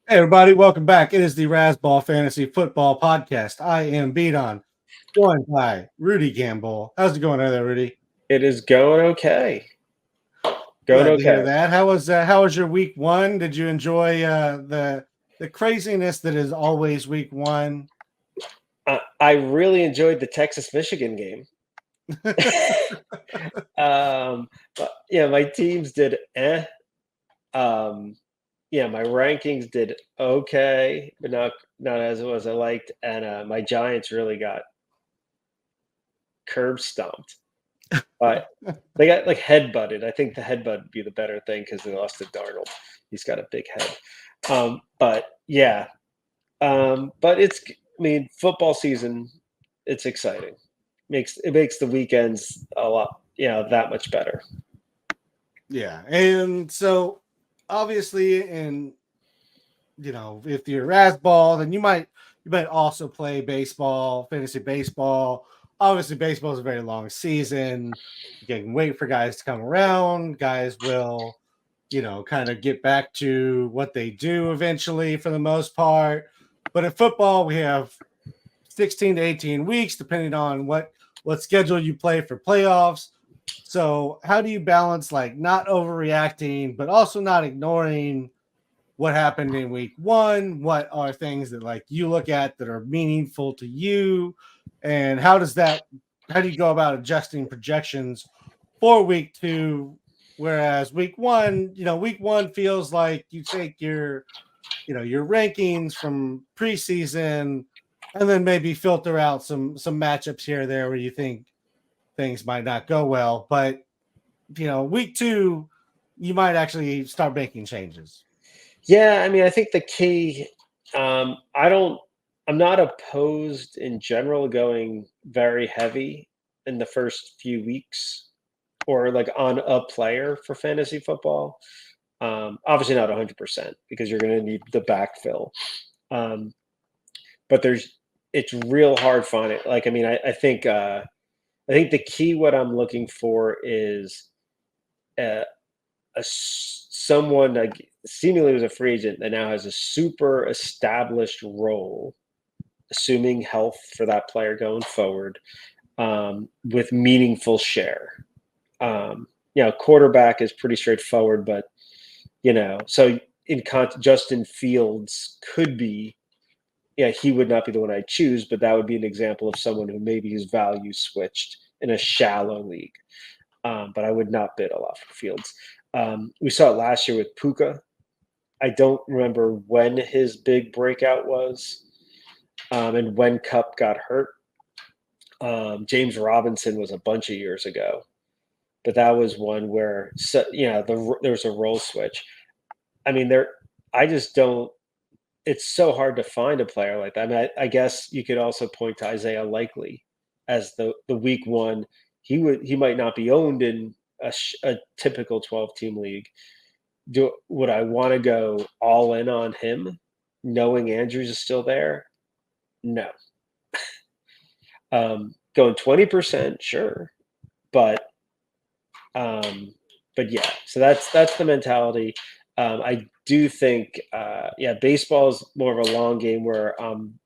Hey everybody, welcome back. It is the Razzball Fantasy Football Podcast. I am Beaton, joined by Rudy Gamble. How's it going there, Rudy? It is going okay. Going Glad to hear okay. that. How was your week one? Did you enjoy the craziness that is always week one? I really enjoyed the Texas Michigan game. But, yeah, my teams did yeah, my rankings did okay, but not as well as I liked. And my Giants really got curb stomped. But they got like head butted. I think the headbutt would be the better thing because they lost to Darnold. He's got a big head. But yeah, but I mean, football season, it's exciting. It makes the weekends a lot, that much better. Yeah, and so obviously, if you're Razzball, then you might also play baseball, fantasy baseball. Obviously, baseball is a very long season. You can wait for guys to come around. Guys will, kind of get back to what they do eventually for the most part. But in football, we have 16 to 18 weeks, depending on what schedule you play for playoffs. So, how do you balance like not overreacting, but also not ignoring what happened in week one? What are things that like you look at that are meaningful to you? And how do you go about adjusting projections for week two? Whereas week one feels like you take your rankings from preseason and then maybe filter out some matchups here or there where you think things might not go well. But week two, you might actually start making changes. Yeah, I mean, I think the key. I don't. I'm not opposed in general going very heavy in the first few weeks or like on a player for fantasy football. Obviously not 100% because you're going to need the backfill. Um, but it's real hard finding. Like, I mean, I think the key what I'm looking for is a, someone like seemingly was a free agent that now has a super established role, assuming health for that player going forward, with meaningful share. Quarterback is pretty straightforward, but so Justin Fields could be. Yeah, he would not be the one I choose, but that would be an example of someone who maybe his value switched in a shallow league. But I would not bid a lot for Fields. We saw it last year with Puka. I don't remember when his big breakout was, and when Cup got hurt. James Robinson was a bunch of years ago, but that was one where there was a role switch. I mean, I just don't. It's so hard to find a player like that. I mean, I guess you could also point to Isaiah Likely as the week one. He might not be owned in a typical 12-team league. Would I want to go all in on him, knowing Andrews is still there? No. Going 20%, sure, but yeah. So that's the mentality. I do think, baseball is more of a long game where I'm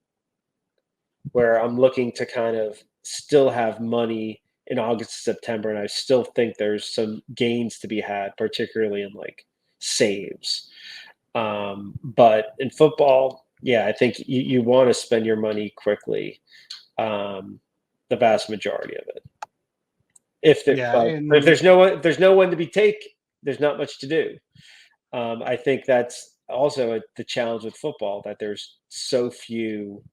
looking to kind of still have money in August, September, and I still think there's some gains to be had, particularly in like saves. But in football, yeah, I think you want to spend your money quickly, the vast majority of it. Yeah, But and if there's no one to be take, there's not much to do. I think that's also the challenge with football that there's so few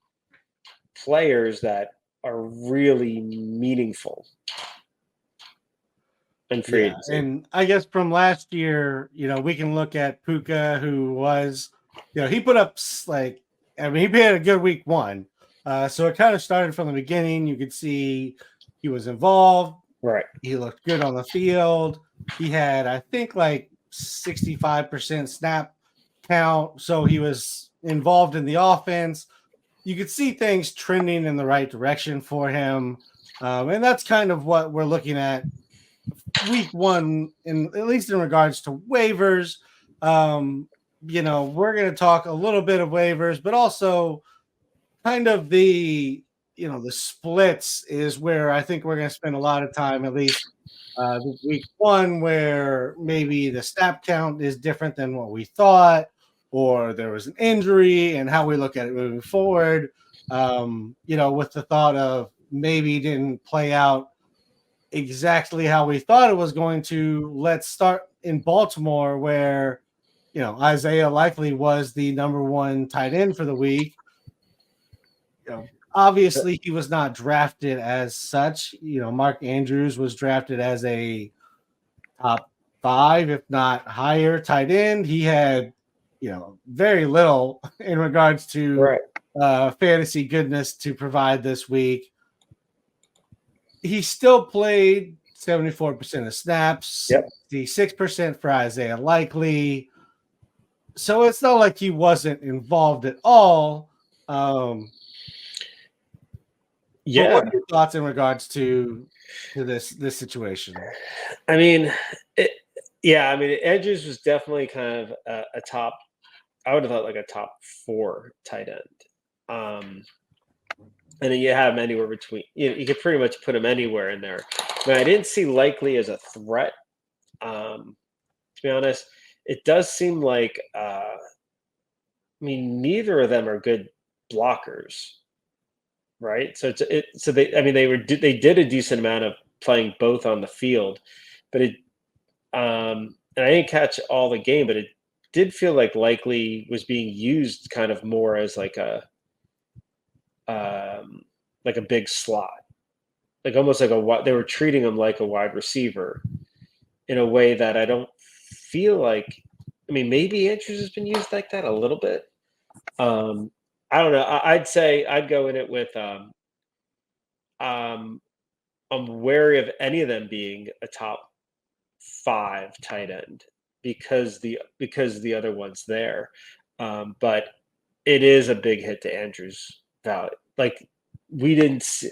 players that are really meaningful in free yeah, agency. and I guess from last year, we can look at Puka, who was, he put up like, I mean, he had a good week one. So it kind of started from the beginning. You could see he was involved. Right. He looked good on the field. He had, I think, like 65% snap count. So he was involved in the offense. You could see things trending in the right direction for him. And that's kind of what we're looking at week one, at least in regards to waivers. we're going to talk a little bit of waivers, but also kind of the splits is where I think we're going to spend a lot of time, at least week one, where maybe the snap count is different than what we thought, or there was an injury, and how we look at it moving forward. With the thought of maybe didn't play out exactly how we thought it was going to. Let's start in Baltimore, where Isaiah likely was the number one tight end for the week. Obviously he was not drafted as such. Mark Andrews was drafted as a top 5, if not higher, tight end. He had, very little in regards to fantasy goodness to provide this week. He still played 74% of snaps, 66% for Isaiah Likely. So it's not like he wasn't involved at all. But what are your thoughts in regards to this situation? I mean, Andrews was definitely kind of a top. I would have thought like a top 4 tight end. And then you have him anywhere between. You could pretty much put him anywhere in there. I didn't see Likely as a threat. To be honest, it does seem like. Neither of them are good blockers, right? So they did a decent amount of playing both on the field, but and I didn't catch all the game, but it did feel like Likely was being used kind of more as like a big slot, like almost like they were treating him like a wide receiver in a way that I don't feel like. Maybe Andrews has been used like that a little bit. I don't know. I'd say I'd go in it with I'm wary of any of them being a top 5 tight end because the other one's there. But it is a big hit to Andrews' value. Like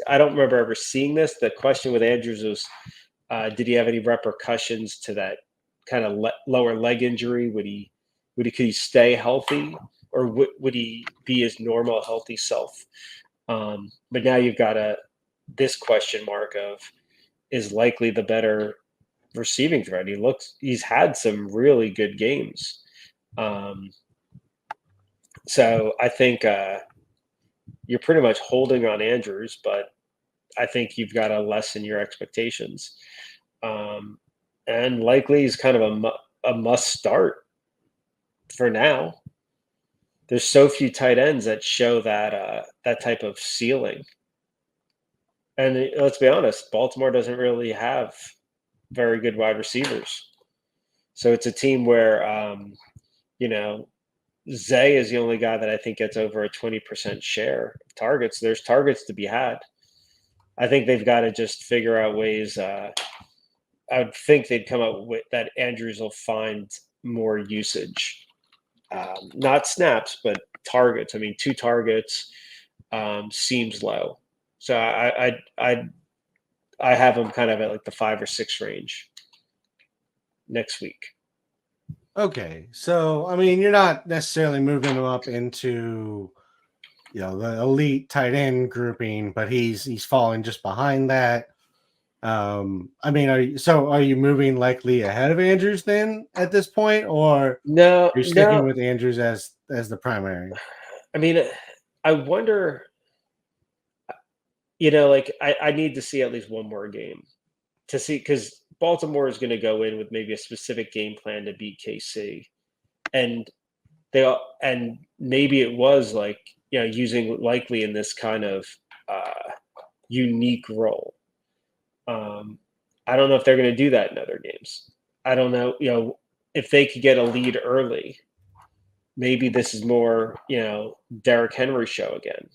I don't remember ever seeing this. The question with Andrews was, did he have any repercussions to that kind of lower leg injury? Could he stay healthy, or would he be his normal healthy self? But now you've got this question mark of, is Likely the better receiving threat? He's had some really good games. So I think you're pretty much holding on Andrews, but I think you've got to lessen your expectations. And Likely is kind of a must start for now. There's so few tight ends that show that type of ceiling. And let's be honest, Baltimore doesn't really have very good wide receivers. So it's a team where, Zay is the only guy that I think gets over a 20% share of targets. There's targets to be had. I think they've got to just figure out ways. I would think they'd come up with that Andrews will find more usage. Not snaps, but targets. 2 targets seems low. So I have him kind of at like the 5 or 6 range next week. Okay, so you're not necessarily moving him up into the elite tight end grouping, but he's falling just behind that. Are you moving Likely ahead of Andrews then at this point, or no, you're sticking with Andrews as the primary? I wonder. I need to see at least one more game to see, because Baltimore is going to go in with maybe a specific game plan to beat KC, and maybe it was like using Likely in this kind of unique role. I don't know if they're going to do that in other games. I don't know. If they could get a lead early, maybe this is more Derrick Henry show again.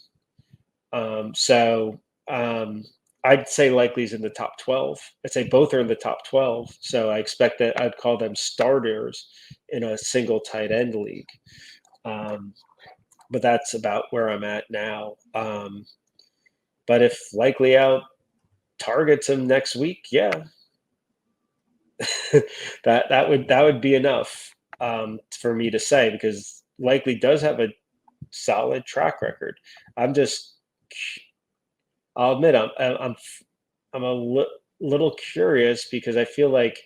I'd say Likely's in the top 12. I'd say both are in the top 12. So I expect that I'd call them starters in a single tight end league. But that's about where I'm at now. But if Likely out targets him next week, yeah, that would be enough. for me to say, because likely does have a solid track record. I'll admit I'm little curious, because I feel like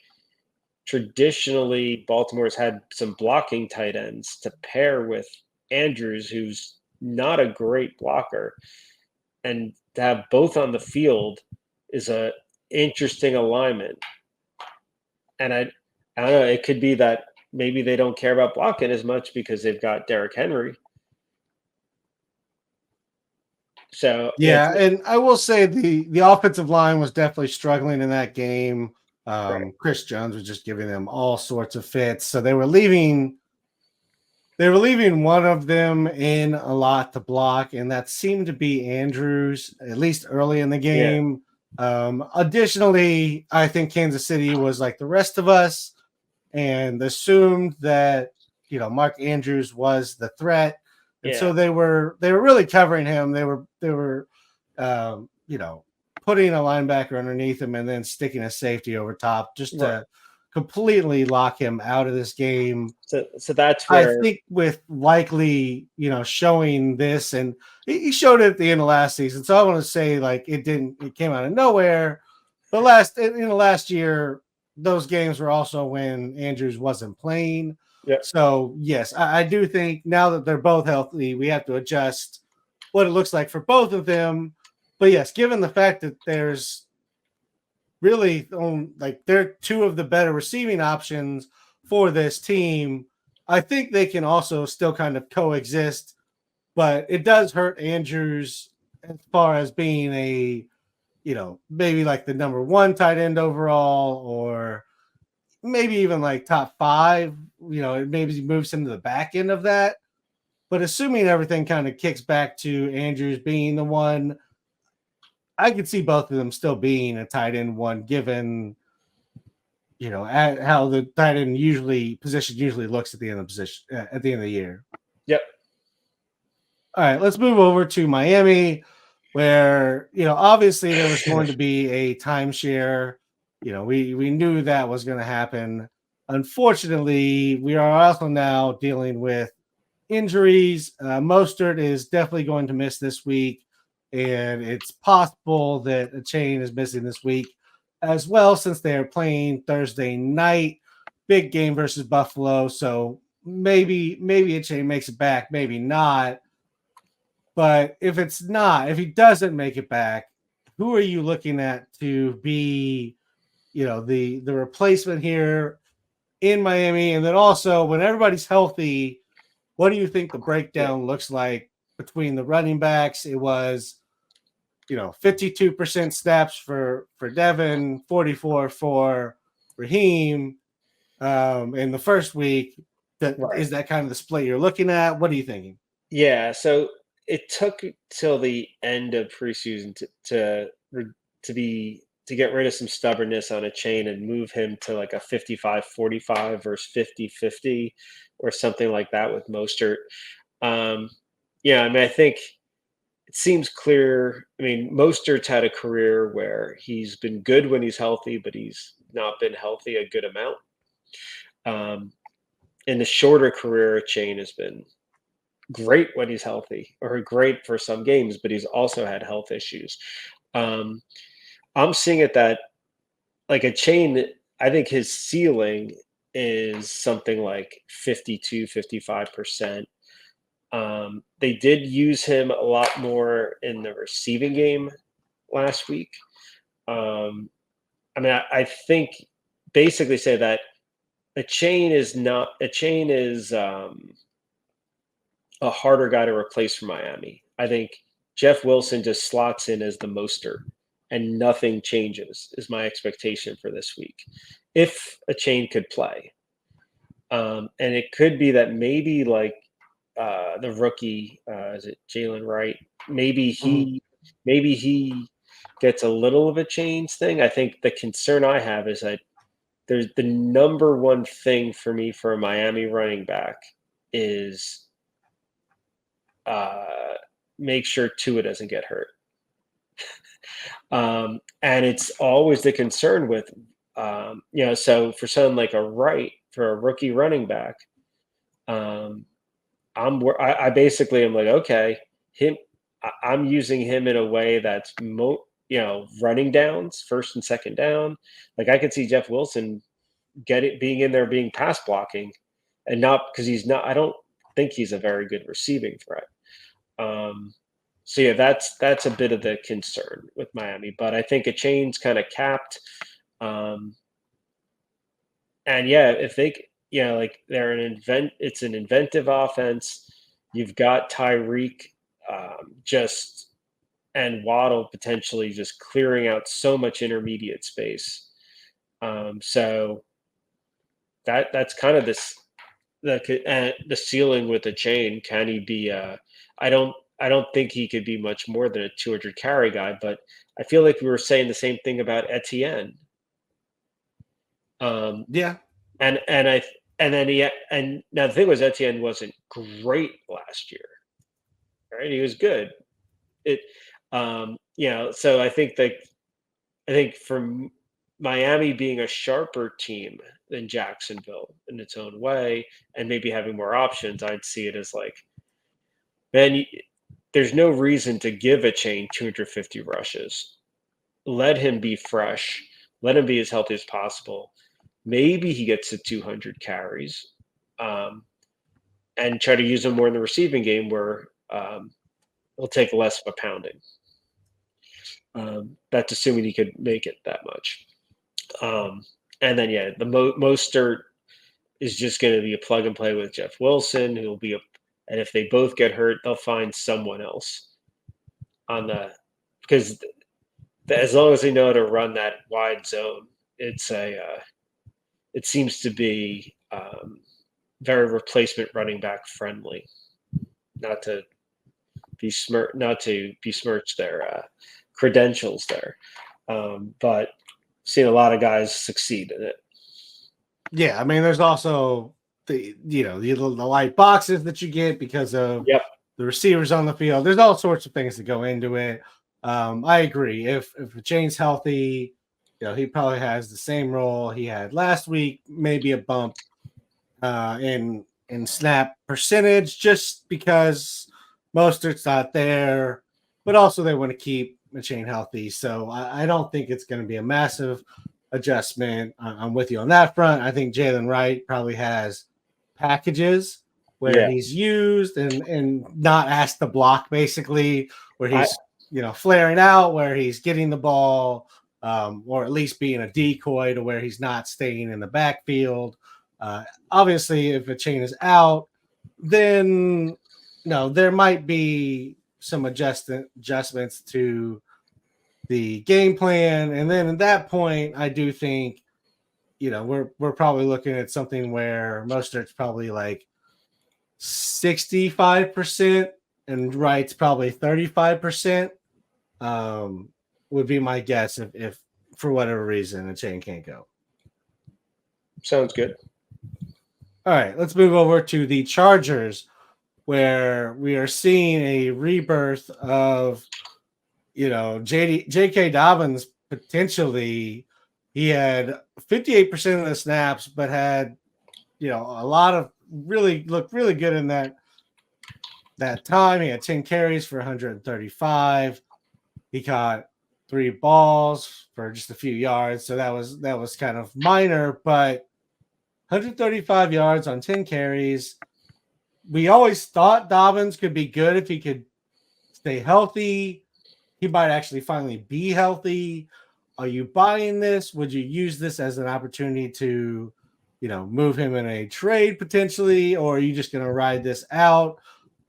traditionally Baltimore's had some blocking tight ends to pair with Andrews, who's not a great blocker, and to have both on the field is a interesting alignment. And I don't know, it could be that maybe they don't care about blocking as much because they've got Derrick Henry. So Yeah, and I will say the offensive line was definitely struggling in that game. right. Chris Jones was just giving them all sorts of fits, so they were leaving one of them in a lot to block, and that seemed to be Andrews, at least early in the Yeah. game. Additionally, I think Kansas City was like the rest of us and assumed that Mark Andrews was the threat, and so Yeah. they were really covering him. They were putting a linebacker underneath him and then sticking a safety over top just Right. to completely lock him out of this game. So that's I where, think with likely, showing this, and he showed it at the end of last season. So I want to say like it came out of nowhere. But in the last year, those games were also when Andrews wasn't playing. yeah, So yes, I do think now that they're both healthy, we have to adjust what it looks like for both of them. But yes, given the fact that there's really they're two of the better receiving options for this team, I think they can also still kind of coexist, but it does hurt Andrews as far as being a, maybe like the number one tight end overall, or maybe even like top five, it maybe moves him to the back end of that. But assuming everything kind of kicks back to Andrews being the one, I could see both of them still being a tight end one, given at how the tight end position usually looks at the end of the year. yep. All right, let's move over to Miami, where obviously there was going to be a timeshare. We knew that was going to happen. Unfortunately, we are also now dealing with injuries. Mostert is definitely going to miss this week, and it's possible that a chain is missing this week as well, since they are playing Thursday night, big game versus Buffalo. So maybe a chain makes it back, maybe not. But if he doesn't make it back, who are you looking at to be, the replacement here in Miami? And then also, when everybody's healthy, what do you think the breakdown looks like between the running backs? It was, 52% snaps for Devin, 44 for Raheem in the first week. Is that kind of the split you're looking at? What are you thinking? Yeah. So it took till the end of preseason to get rid of some stubbornness on a chain and move him to like a 55-45 versus 50-50 or something like that with Mostert. Yeah, I mean, I think it seems clear. I mean, Mostert's had a career where he's been good when he's healthy, but he's not been healthy a good amount. In the shorter career, Chain has been great when he's healthy, or great for some games, but he's also had health issues. I'm seeing it that like a Chain, I think his ceiling is something like 52-55%. They did use him a lot more in the receiving game last week. I mean, I think basically say that a chain is a harder guy to replace for Miami. I think Jeff Wilson just slots in as the Mostert, and nothing changes. Is my expectation for this week, if a chain could play, and it could be that maybe like the rookie, is it Jalen Wright? Maybe he gets a little of a change thing. I think the concern I have is that there's the number one thing for me for a Miami running back is make sure Tua doesn't get hurt. And it's always the concern with, so for someone like a Wright, for a rookie running back. I basically am like, okay, I'm using him in a way that's running downs, first and second down. Like I could see Jeff Wilson being in there, being pass blocking, and not because he's not. I don't think he's a very good receiving threat. So yeah, that's a bit of the concern with Miami, but I think a chain's kind of capped. And yeah, if they, like it's an inventive offense. You've got Tyreek and Waddle potentially just clearing out so much intermediate space. So that's kind of the ceiling with the chain. Can he be? I don't think he could be much more than a 200 carry guy, but I feel like we were saying the same thing about Etienne. Yeah. And now the thing was Etienne wasn't great last year, right? He was good. So I think from Miami being a sharper team than Jacksonville in its own way, and maybe having more options, I'd see it as like, man, there's no reason to give a chain 250 rushes. Let him be fresh. Let him be as healthy as possible. Maybe he gets to 200 carries, and try to use him more in the receiving game where he'll take less of a pounding. That's assuming he could make it that much. And then, yeah, the Mostert is just going to be a plug and play with Jeff Wilson, who will be and if they both get hurt, they'll find someone else because as long as they know how to run that wide zone, it seems to be very replacement running back friendly. Not to besmirch their credentials there, but seen a lot of guys succeed in it. Yeah, I mean, there's also the light boxes that you get because of the receivers on the field. There's all sorts of things that go into it. I agree. If the chain's healthy, he probably has the same role he had last week, maybe a bump in snap percentage, just because Mostert's not there, but also they want to keep the chain healthy. So I don't think it's going to be a massive adjustment. I'm with you on that front. I think Jalen Wright probably has packages where he's used and not asked to block, basically, where he's flaring out, where he's getting the ball, or at least being a decoy to where he's not staying in the backfield. Obviously, if a chain is out, then there might be some adjustments to the game plan, and then at that point, I do think we're probably looking at something where Mostert's probably like 65% and Wright's probably 35%. Would be my guess if for whatever reason a chain can't go. Sounds good. All right, let's move over to the Chargers, where we are seeing a rebirth of J.K. Dobbins. Potentially, he had 58% of the snaps, but had a lot of looked really good in that time. He had 10 carries for 135. He caught 3 balls for just a few yards, so that was kind of minor, but 135 yards on 10 carries. We always thought Dobbins could be good if he could stay healthy. He might actually finally be healthy. Are you buying this? Would you use this as an opportunity to, move him in a trade potentially? Or are you just going to ride this out?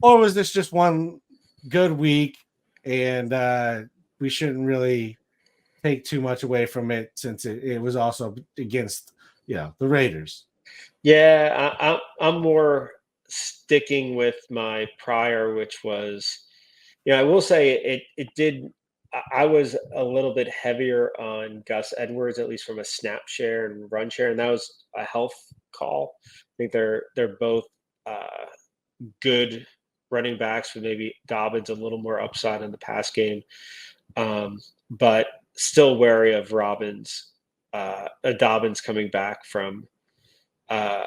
Or was this just one good week and we shouldn't really take too much away from it since it was also against, the Raiders? Yeah, I'm more sticking with my prior, which was, I will say it did. I was a little bit heavier on Gus Edwards, at least from a snap share and run share, and that was a health call. I think they're both good running backs with maybe Dobbins a little more upside in the pass game, but still wary of Dobbins coming back from uh,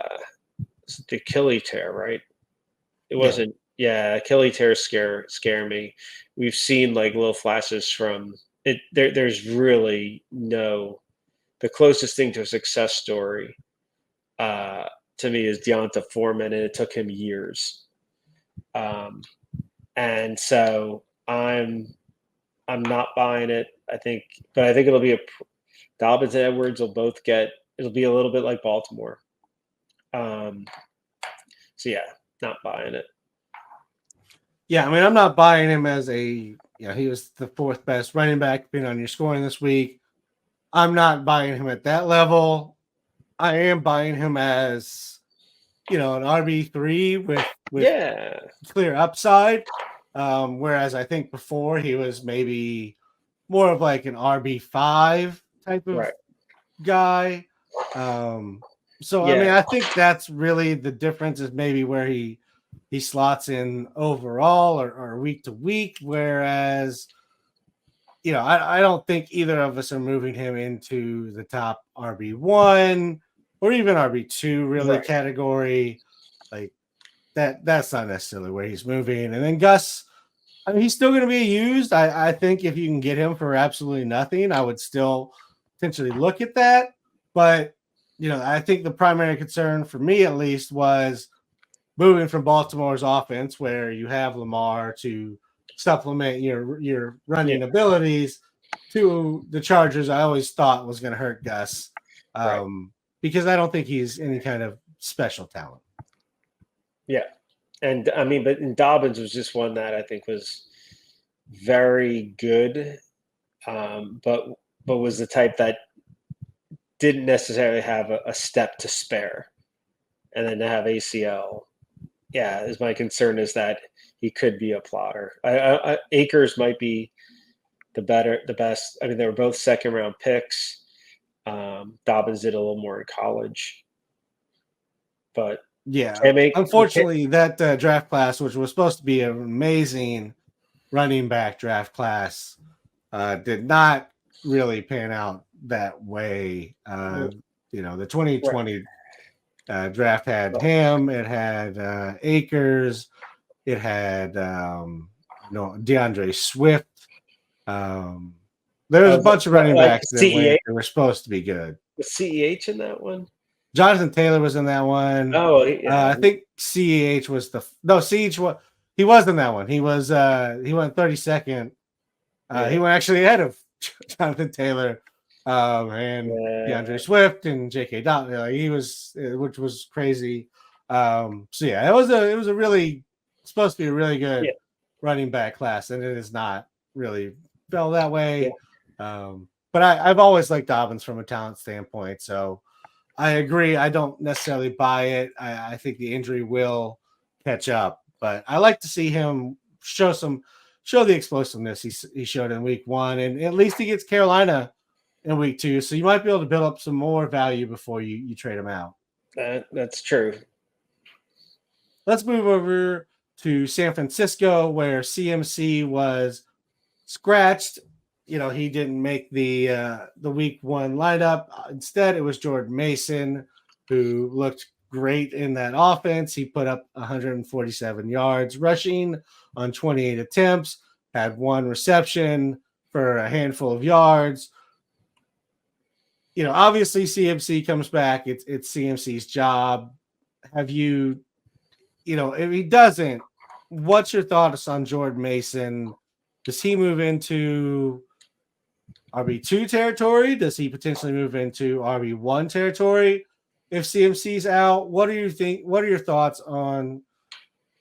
the Achilles tear, right? It Yeah. wasn't. Yeah, Achilles tears scare me. We've seen like little flashes from it. There's really no. The closest thing to a success story uh, to me is Deonta Foreman, and it took him years. Um, and so I'm not buying it. But I think it'll be Dobbins and Edwards will both get. It'll be a little bit like Baltimore. Um, so yeah, not buying it. Yeah, I mean, I'm not buying him as he was the fourth best running back, depending on your scoring this week. I'm not buying him at that level. I am buying him as, an RB3 with Yeah, clear upside. Whereas I think before he was maybe more of like an RB5 type of right. guy. So I mean, Yeah, I think that's really the difference is maybe where he slots in overall or week to week. Whereas, I don't think either of us are moving him into the top RB1 or even RB2 really right. category. Like that's not necessarily where he's moving. And then Gus, I mean, he's still going to be used. I think if you can get him for absolutely nothing, I would still potentially look at that. But, I think the primary concern for me, at least, was moving from Baltimore's offense, where you have Lamar to supplement your Yeah, running abilities, to the Chargers. I always thought was going to hurt Gus right. because I don't think he's any kind of special talent. Yeah, and I mean, but Dobbins was just one that I think was very good, but was the type that didn't necessarily have a step to spare, and then to have ACL. Yeah, is my concern is that he could be a plotter. Akers might be the best. I mean, they were both second round picks. Dobbins did a little more in college, but Yeah, we can't. unfortunately, that draft class, which was supposed to be an amazing running back draft class, did not really pan out that way. The 2020 draft had him, it had Akers, it had DeAndre Swift. There's a bunch of running Like backs that CEH, were supposed to be good. was CEH in that one? Jonathan Taylor was in that one. Oh, yeah. I think CEH was CEH was he was in that one. He went 32nd. He went actually ahead of Jonathan Taylor and DeAndre Swift and J.K. Dobbins. He was, which was crazy. So yeah, it was a really supposed to be a really good running back class, and it is not really fell that way. But I've always liked Dobbins from a talent standpoint, so I agree. I don't necessarily buy it. I think the injury will catch up, but I like to see him show the explosiveness he showed in week 1, and at least he gets Carolina in week 2, so you might be able to build up some more value before you trade him out. That's true. Let's move over to San Francisco, where CMC was scratched. He didn't make the week 1 lineup. Instead, it was Jordan Mason, who looked great in that offense. He put up 147 yards rushing on 28 attempts, had 1 reception for a handful of yards. Obviously CMC comes back. It's CMC's job. Have you, if he doesn't, what's your thoughts on Jordan Mason? Does he move into RB2 territory? Does he potentially move into RB1 territory if CMC's out? What do you think? What are your thoughts on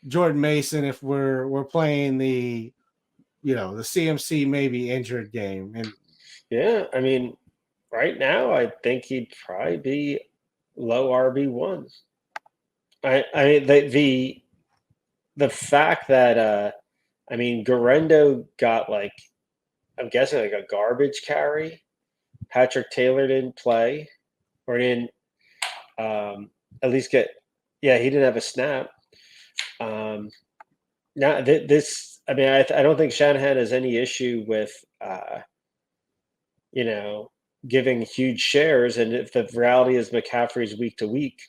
Jordan Mason if we're playing the CMC maybe injured game? And Yeah, I mean, right now I think he'd probably be low RB1. I mean the fact that I mean Garendo got like I'm guessing like a garbage carry. Patrick Taylor didn't play or didn't at least get he didn't have a snap. Now this I mean I don't think Shanahan has any issue with giving huge shares, and if the reality is McCaffrey's week to week,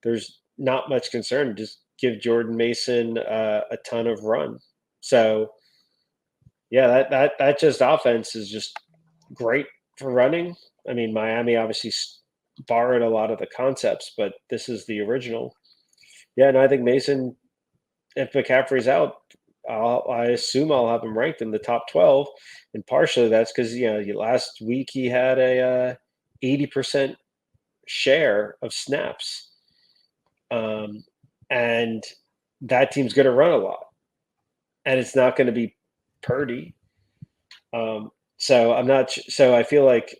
there's not much concern. Just give Jordan Mason a ton of run. So yeah, that just offense is just great for running. I mean, Miami obviously borrowed a lot of the concepts, but this is the original. Yeah, and I think Mason, if McCaffrey's out, I assume I'll have him ranked in the top 12, and partially that's because last week he had a 80% share of snaps, and that team's going to run a lot, and it's not going to be Purdy. So I'm not. So I feel like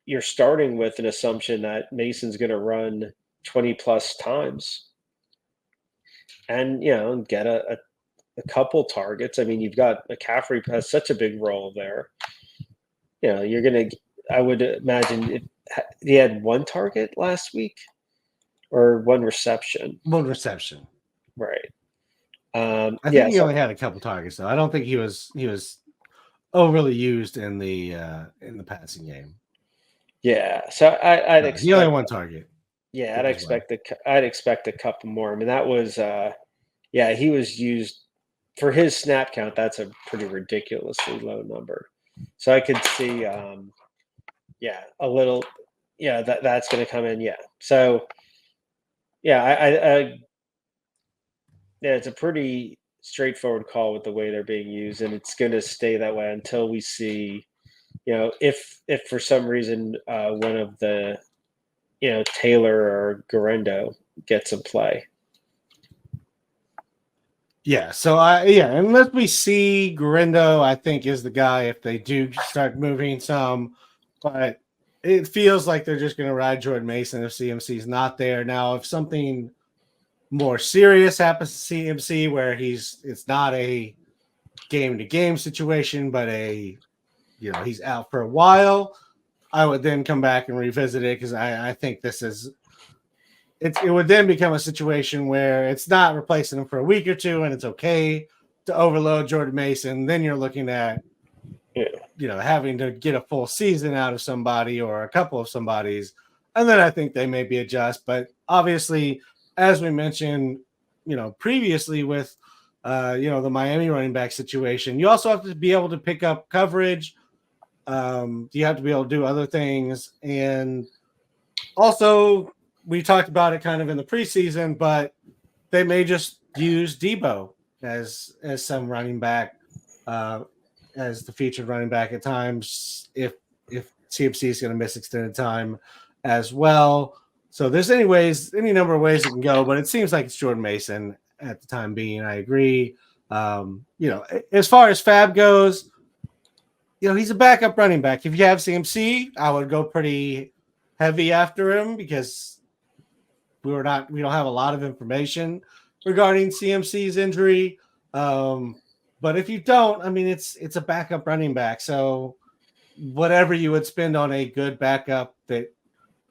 you're starting with an assumption that Mason's going to run 20 plus times, and get a couple targets. I mean, you've got McCaffrey has such a big role there. You're going to. I would imagine he had one target last week, or one reception. One reception, right? I think he only had a couple targets though. I don't think he was overly used in the passing game. Yeah, so I'd expect he only had one target. Yeah, I'd expect a couple more. I mean, that was he was used for his snap count. That's a pretty ridiculously low number. So I could see a little that's going to come in. Yeah. So I it's a pretty straightforward call with the way they're being used, and it's going to stay that way until we see, if for some reason one of the Taylor or Garendo get some play. Yeah, so unless we see Garendo, I think is the guy if they do start moving some, but it feels like they're just going to ride Jordan Mason if CMC's not there. Now, if something more serious happens to CMC where it's not a game-to-game situation, but he's out for a while, I would then come back and revisit it because I think it would then become a situation where it's not replacing him for a week or two, and it's okay to overload Jordan Mason. Then you're looking at having to get a full season out of somebody or a couple of somebody's, and then I think they maybe adjust. But obviously, as we mentioned, previously with the Miami running back situation, you also have to be able to pick up coverage. You have to be able to do other things, and also we talked about it kind of in the preseason, but they may just use Debo as some running back, as the featured running back at times if CMC is going to miss extended time as well. So there's any number of ways it can go, but it seems like it's Jordan Mason at the time being. I agree. As far as Fab goes, he's a backup running back. If you have CMC, I would go pretty heavy after him because we don't have a lot of information regarding CMC's injury. But if you don't, I mean, it's a backup running back. So whatever you would spend on a good backup that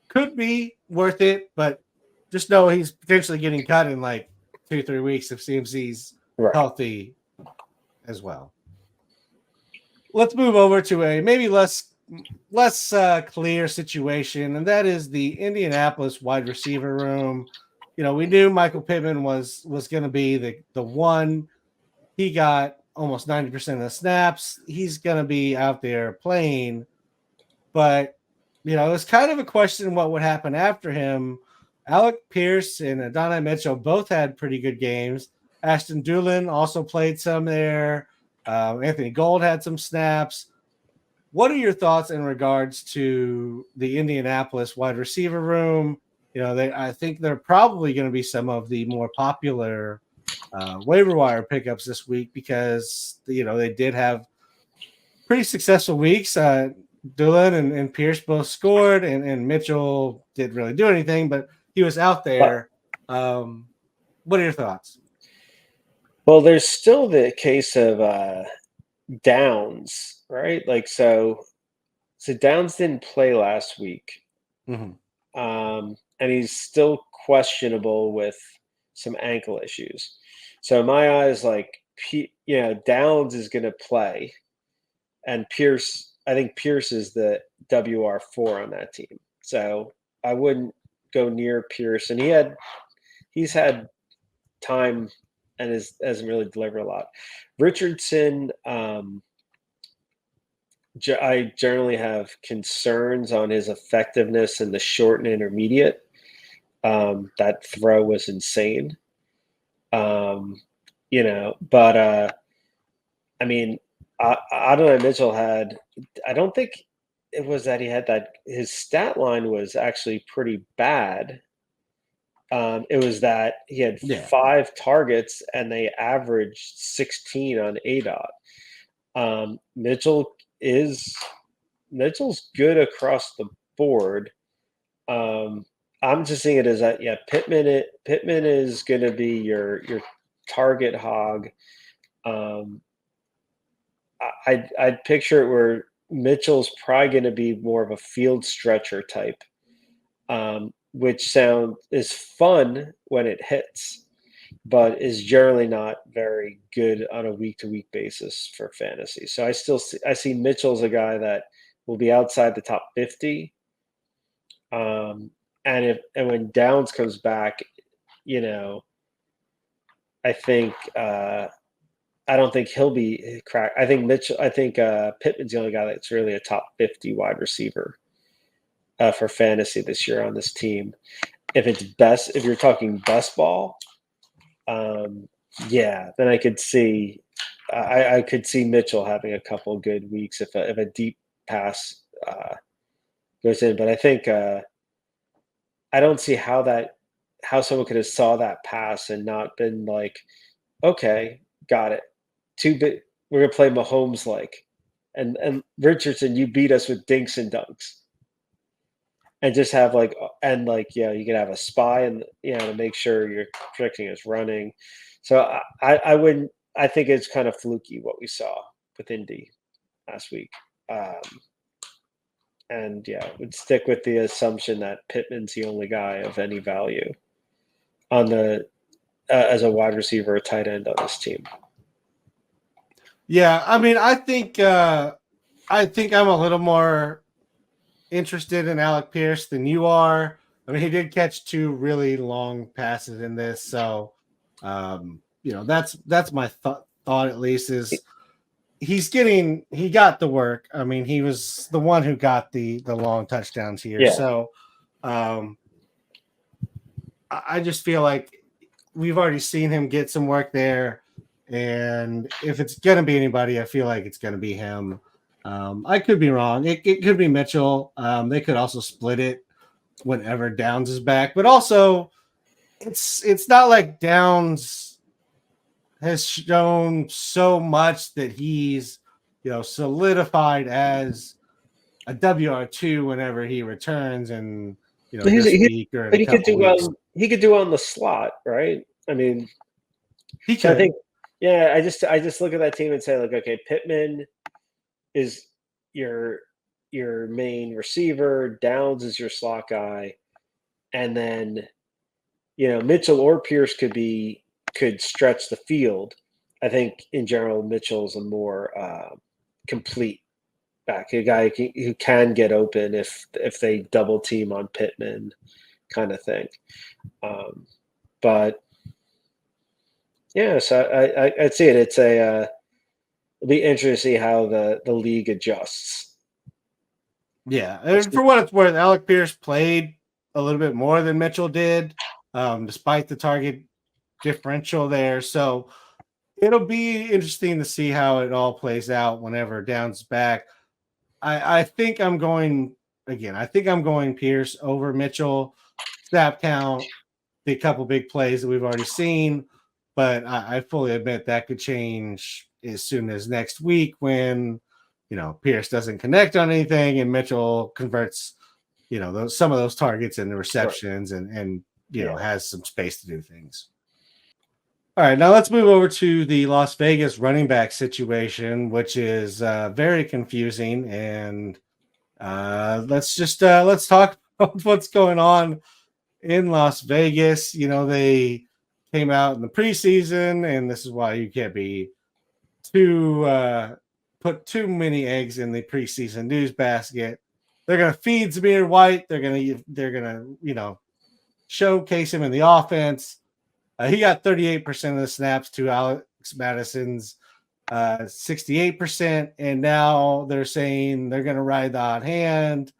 could be worth it, but just know he's potentially getting cut in like 2-3 weeks if CMC's healthy as well. Let's move over to a maybe less clear situation, and that is the Indianapolis wide receiver room. We knew Michael Pittman was going to be the one. He got almost 90% of the snaps. He's going to be out there playing, but it was kind of a question what would happen after him. Alec Pierce and Adonai Mitchell both had pretty good games. Ashton Doolin also played some there. Anthony Gold had some snaps. What are your thoughts in regards to the Indianapolis wide receiver room? I think they're probably going to be some of the more popular waiver wire pickups this week because they did have pretty successful weeks. Doolin and Pierce both scored, and Mitchell didn't really do anything, but he was out there. What are your thoughts? Well, there's still the case of Downs, right? Like so Downs didn't play last week, and he's still questionable with some ankle issues. So in my eyes, Downs is going to play, and I think Pierce is the WR4 on that team. So I wouldn't go near Pierce, and he had he's had time and hasn't really delivered a lot. Richardson, I generally have concerns on his effectiveness in the short and intermediate. That throw was insane. But I mean, Adonai Mitchell had. I don't think it was that he had that. His stat line was actually pretty bad. It was that he had 5 targets and they averaged 16 on ADOT. Mitchell's good across the board. I'm just seeing it as that Pittman is going to be your target hog. I'd picture it where Mitchell's probably going to be more of a field stretcher type, which is fun when it hits, but is generally not very good on a week-to-week basis for fantasy. So I see Mitchell's a guy that will be outside the top 50. And when Downs comes back, I think I don't think he'll be cracked. I think Pittman's the only guy that's really a top 50 wide receiver for fantasy this year on this team. If you're talking best ball, then I could see I could see Mitchell having a couple good weeks if a deep pass goes in. But I think I don't see how someone could have saw that pass and not been like, okay, got it. We're gonna play Mahomes like, and Richardson, you beat us with dinks and dunks, and just have you can have a spy and to make sure you're protecting his running. So I wouldn't. I think it's kind of fluky what we saw with Indy last week, and would stick with the assumption that Pittman's the only guy of any value on the as a wide receiver or tight end on this team. Yeah, I mean, I think I'm a little more interested in Alec Pierce than you are. I mean, he did catch 2 really long passes in this, so that's my thought at least is he got the work. I mean, he was the one who got the long touchdowns here. Yeah. So I just feel like we've already seen him get some work there. And if it's going to be anybody, I feel like it's going to be him. I could be wrong. It could be Mitchell. They could also split it whenever Downs is back. But also, it's not like Downs has shown so much that he's solidified as a WR2 whenever he returns and this week or in a couple weeks. He could do on the slot, right? I mean, he could. I think. Yeah, I just look at that team and say, like, okay, Pittman is your main receiver, Downs is your slot guy, and then Mitchell or Pierce could stretch the field. I think in general Mitchell's a more complete back, a guy who can get open if they double team on Pittman, kind of thing. But yeah, so I'd see it. It's it'll be interesting to see how the league adjusts. Yeah, and for what it's worth, Alec Pierce played a little bit more than Mitchell did, despite the target differential there. So it'll be interesting to see how it all plays out whenever Downs back. I think I'm going Pierce over Mitchell. Snap count, the couple big plays that we've already seen. But I fully admit that could change as soon as next week when, Pierce doesn't connect on anything and Mitchell converts, some of those targets into receptions and has some space to do things. All right, now let's move over to the Las Vegas running back situation, which is very confusing. And let's talk about what's going on in Las Vegas. They came out in the preseason, and this is why you can't be put too many eggs in the preseason news basket. They're going to feed Zamir White. They're going to showcase him in the offense. He got 38% of the snaps to Alex Madison's 68%, and now they're saying they're going to ride the hot hand.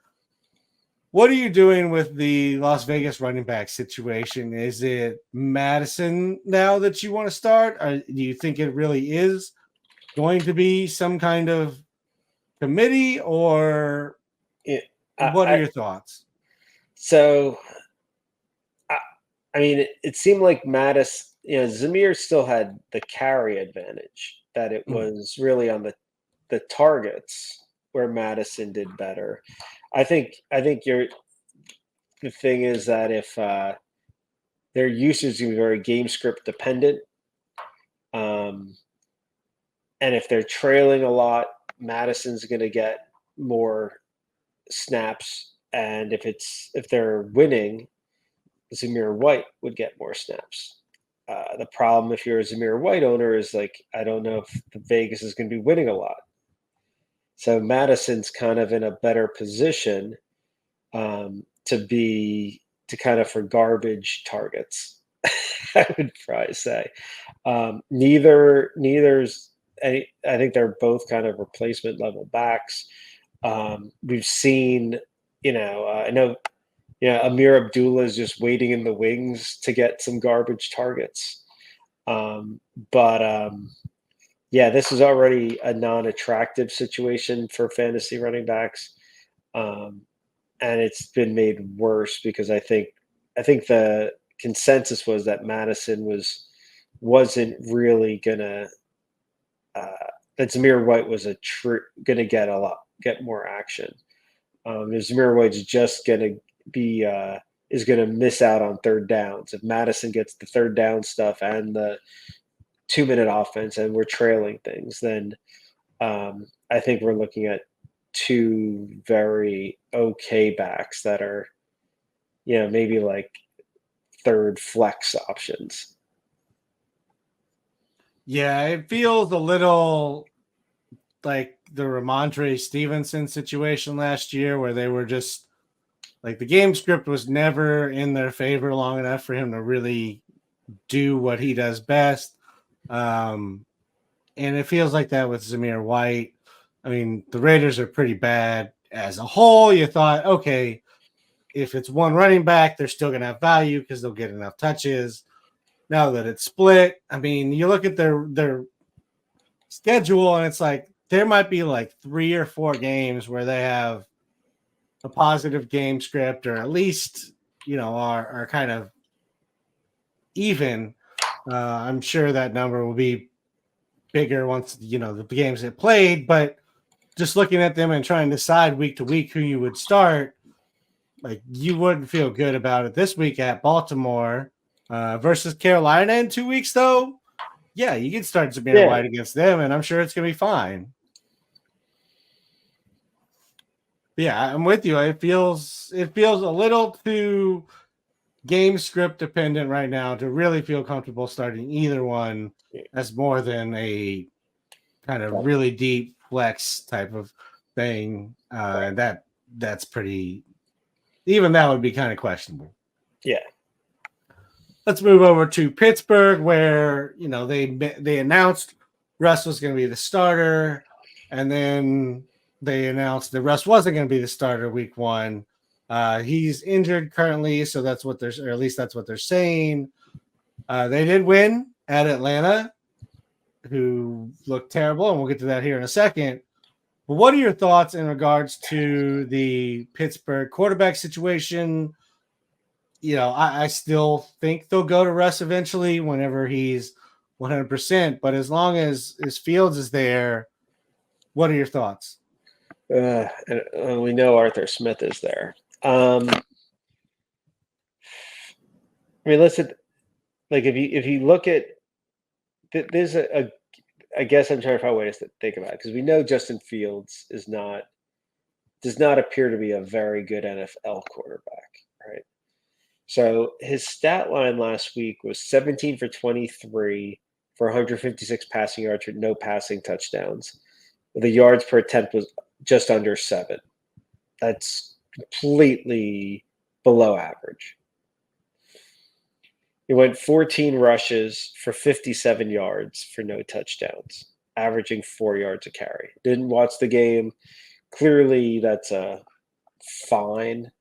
What are you doing with the Las Vegas running back situation? Is it Madison now that you want to start? Or do you think it really is going to be some kind of committee, or what are your thoughts? So, I mean, it seemed like Mattis, Zamir still had the carry advantage, that it was really on the targets where Madison did better. I think the thing is that if their usage is going to be very game script dependent, and if they're trailing a lot, Madison's going to get more snaps, and if they're winning, Zamir White would get more snaps. The problem if you're a Zamir White owner is like, I don't know if the Vegas is going to be winning a lot. So Madison's kind of in a better position to kind of for garbage targets. I would probably say neither's any. I think they're both kind of replacement level backs. We've seen, I know. Yeah, Amir Abdullah is just waiting in the wings to get some garbage targets. Yeah, this is already a non-attractive situation for fantasy running backs. And it's been made worse because I think the consensus was that Madison wasn't really gonna that Zamir White was gonna get more action. Zamir White's just gonna is going to miss out on third downs. If Madison gets the third down stuff and the 2-minute offense and we're trailing things, then I think we're looking at two very okay backs that are, maybe like third flex options. Yeah, it feels a little like the Ramondre Stevenson situation last year where they were just like the game script was never in their favor long enough for him to really do what he does best. And it feels like that with Zamir White. I mean, the Raiders are pretty bad as a whole. You thought, okay, if it's one running back, they're still going to have value because they'll get enough touches. Now that it's split, I mean, you look at their schedule and it's like there might be like 3 or 4 games where they have a positive game script, or at least are kind of even. I'm sure that number will be bigger once the games get played. But just looking at them and trying to decide week to week who you would start, like you wouldn't feel good about it this week at Baltimore versus Carolina in 2 weeks, though. Yeah, you can start Zamir White against them, and I'm sure it's gonna be fine. Yeah, I'm with you. It feels a little too game script dependent right now to really feel comfortable starting either one as more than a kind of really deep flex type of thing. And that's pretty. Even that would be kind of questionable. Yeah. Let's move over to Pittsburgh, where they announced Russ was going to be the starter, and then they announced that Russ wasn't going to be the starter week 1. He's injured currently, so that's what or at least that's what they're saying. They did win at Atlanta, who looked terrible, and we'll get to that here in a second. But what are your thoughts in regards to the Pittsburgh quarterback situation? I still think they'll go to Russ eventually whenever he's 100%. But as long as Fields is there, what are your thoughts? And we know Arthur Smith is there. I mean, listen, like if you look at there's I guess I'm trying to find ways to think about it because we know Justin Fields does not appear to be a very good NFL quarterback, right? So his stat line last week was 17 for 23 for 156 passing yards with no passing touchdowns. The yards per attempt was just under 7. That's completely below average. He went 14 rushes for 57 yards for no touchdowns, averaging 4 yards a carry. Didn't watch the game. Clearly, that's a fine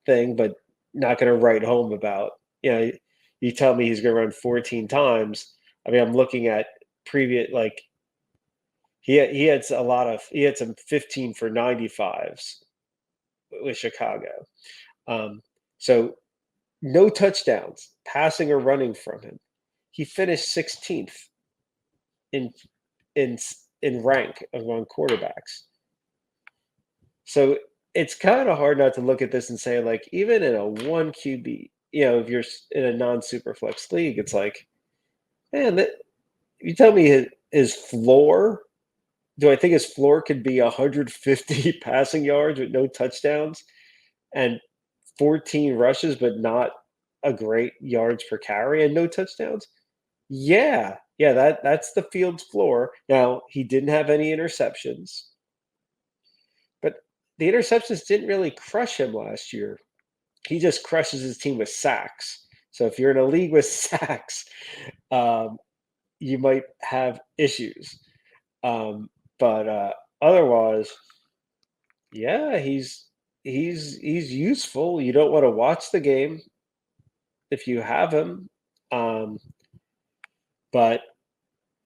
thing, but not going to write home about. You tell me he's going to run 14 times. I mean, I'm looking at previous, like, he had some 15 for 95s with Chicago. So no touchdowns, passing or running from him. He finished 16th in in in rank among quarterbacks. So it's kind of hard not to look at this and say, like, even in a one QB, if you're in a non-super flex league, it's like, man, you tell me his floor. Do I think his floor could be 150 passing yards with no touchdowns and 14 rushes, but not a great yards per carry and no touchdowns? Yeah, that's the Fields floor. Now, he didn't have any interceptions, but the interceptions didn't really crush him last year. He just crushes his team with sacks. So if you're in a league with sacks, you might have issues. But otherwise, yeah, he's useful. You don't want to watch the game if you have him. But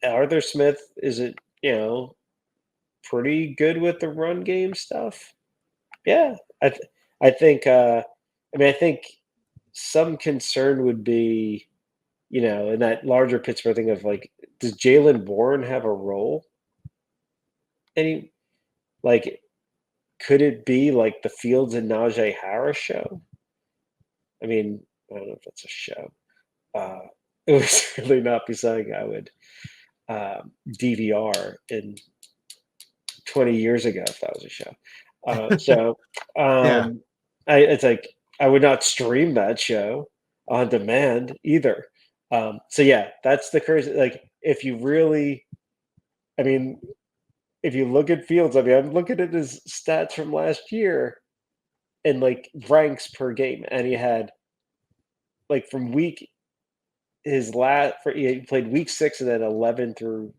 Arthur Smith isn't, pretty good with the run game stuff. Yeah, I think. I think some concern would be, in that larger Pittsburgh thing of, like, does Jalen Warren have a role? Any, like, could it be like the Fields and Najee Harris show? I mean, I don't know if that's a show. It would really not be something I would DVR in 20 years ago if that was a show. So Yeah. it's like I would not stream that show on demand either. So yeah, that's the crazy. Like, if you really, I mean, if you look at Fields, I mean, I'm looking at his stats from last year and, like, ranks per game, and he had, like, from he played week 6 and then 11 through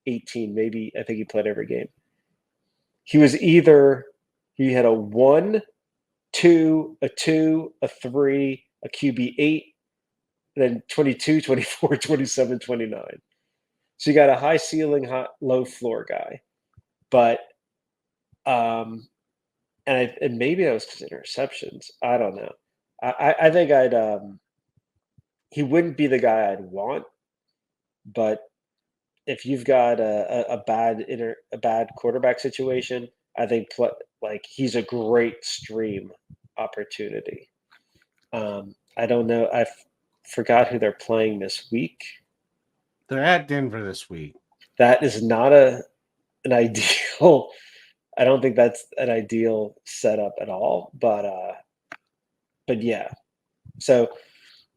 18. Maybe I think he played every game. He had a 1, 2, a 2, a 3, a QB 8, then 22, 24, 27, 29. So you got a high ceiling, low floor guy. But and maybe that was because interceptions. I don't know. I think he wouldn't be the guy I'd want, but if you've got a bad quarterback situation, I think like, he's a great stream opportunity. I don't know. I forgot who they're playing this week. They're at Denver this week. That is not an ideal. I don't think that's an ideal setup at all. But yeah. So,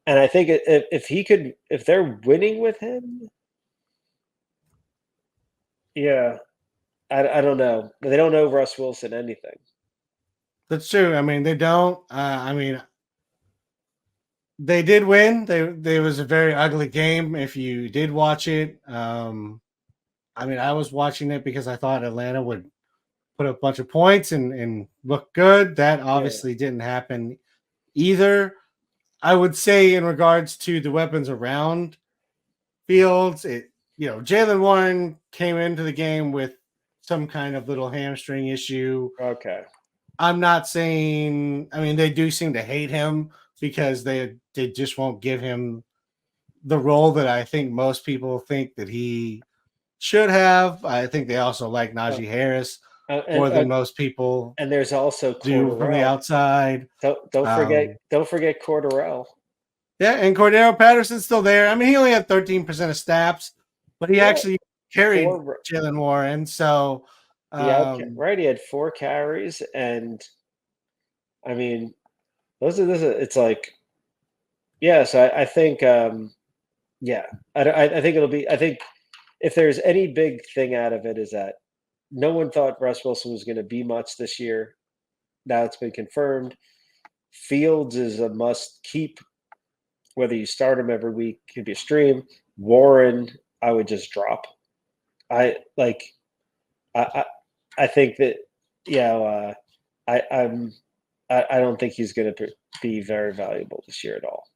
and I think if they're winning with him, yeah, I don't know. They don't know Russ Wilson anything. That's true. I mean, they don't. They did win. There was a very ugly game. If you did watch it, I was watching it because I thought Atlanta would put up a bunch of points and look good. That obviously didn't happen either. I would say, in regards to the weapons around Fields, Jalen Warren came into the game with some kind of little hamstring issue. Okay. I'm not saying. I mean, they do seem to hate him because they just won't give him the role that I think most people think that he should have. I think they also like Najee Harris more than most people And there's also do from the outside. Don't forget Cordarrelle. Yeah, and Cordero Patterson's still there. I mean, he only had 13% of snaps, but he actually carried Jalen Warren. So, right, he had 4 carries, and I mean, it's like, yeah. So I think, yeah, I think it'll be. I think if there's any big thing out of it is that no one thought Russ Wilson was going to be much this year. Now it's been confirmed. Fields is a must keep. whether you start him every week, could be a stream. Warren, I would just drop. I like. I think that I I don't think he's going to be very valuable this year at all.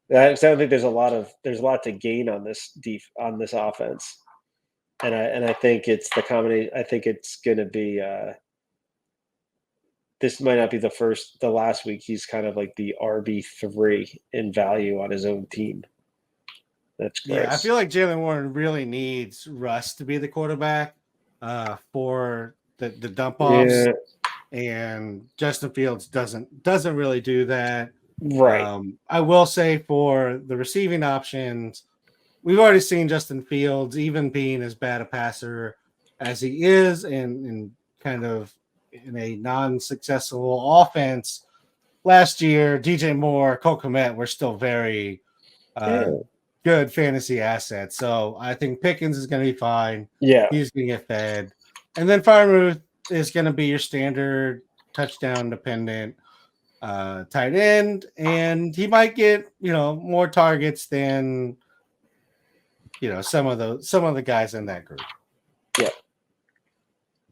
I don't think there's a lot to gain on this on this offense, and I think it's the combination. I think it's going to be. This might not be the last week. He's kind of like the RB3 in value on his own team. That's gross. Yeah, I feel like Jaylen Warren really needs Russ to be the quarterback for the dump offs, and Justin Fields doesn't really do that. Right. I will say for the receiving options, we've already seen Justin Fields, even being as bad a passer as he is, and kind of in a non-successful offense last year, DJ Moore, Cole Kmet were still very good fantasy assets. So I think Pickens is going to be fine. Yeah. He's going to get fed. And then Freiermuth is going to be your standard touchdown dependent tight end. And he might get, more targets than, some of the guys in that group. Yeah.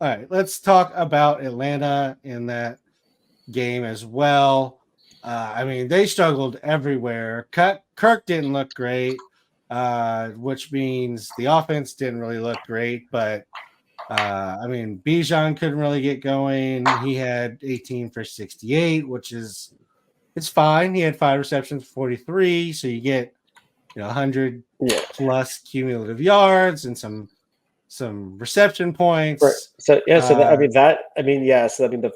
All right. Let's talk about Atlanta in that game as well. They struggled everywhere. Kirk didn't look great, which means the offense didn't really look great. But Bijan couldn't really get going. He had 18 for 68, it's fine. He had 5 receptions for 43, so you get 100 plus cumulative yards and some reception points. Right. So the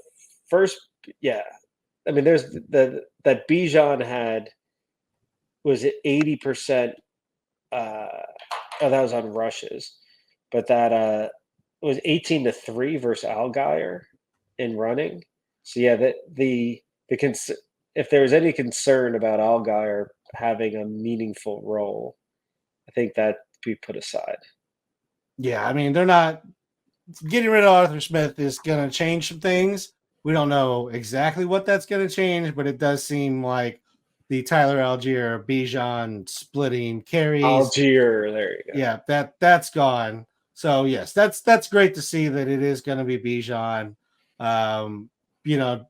first there's that Bijan had, was it 80%? That was on rushes, but that was 18-3 versus Allgeier in running. So if there was any concern about Allgeier having a meaningful role, I think that be put aside. Yeah, they're not getting rid of Arthur Smith is going to change some things. We don't know exactly what that's going to change, but it does seem like the Tyler Algier, Bijan splitting carries. Algier, there you go. Yeah, that's gone. So yes, that's great to see that it is going to be Bijan.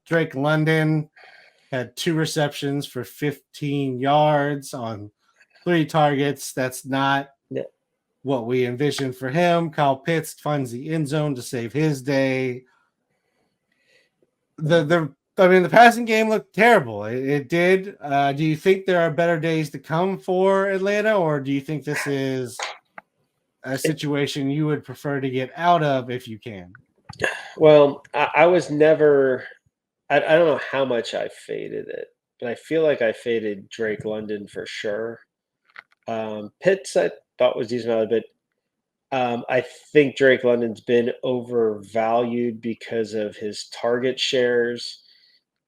Drake London had 2 receptions for 15 yards on 3 targets. That's not what we envisioned for him. Kyle Pitts finds the end zone to save his day. The passing game looked terrible. It did. Do you think there are better days to come for Atlanta, or do you think this is a situation you would prefer to get out of if you can? Well, I was never. I don't know how much I faded it, but I feel like I faded Drake London for sure. Pitts I thought was decent, but I think Drake London's been overvalued because of his target shares,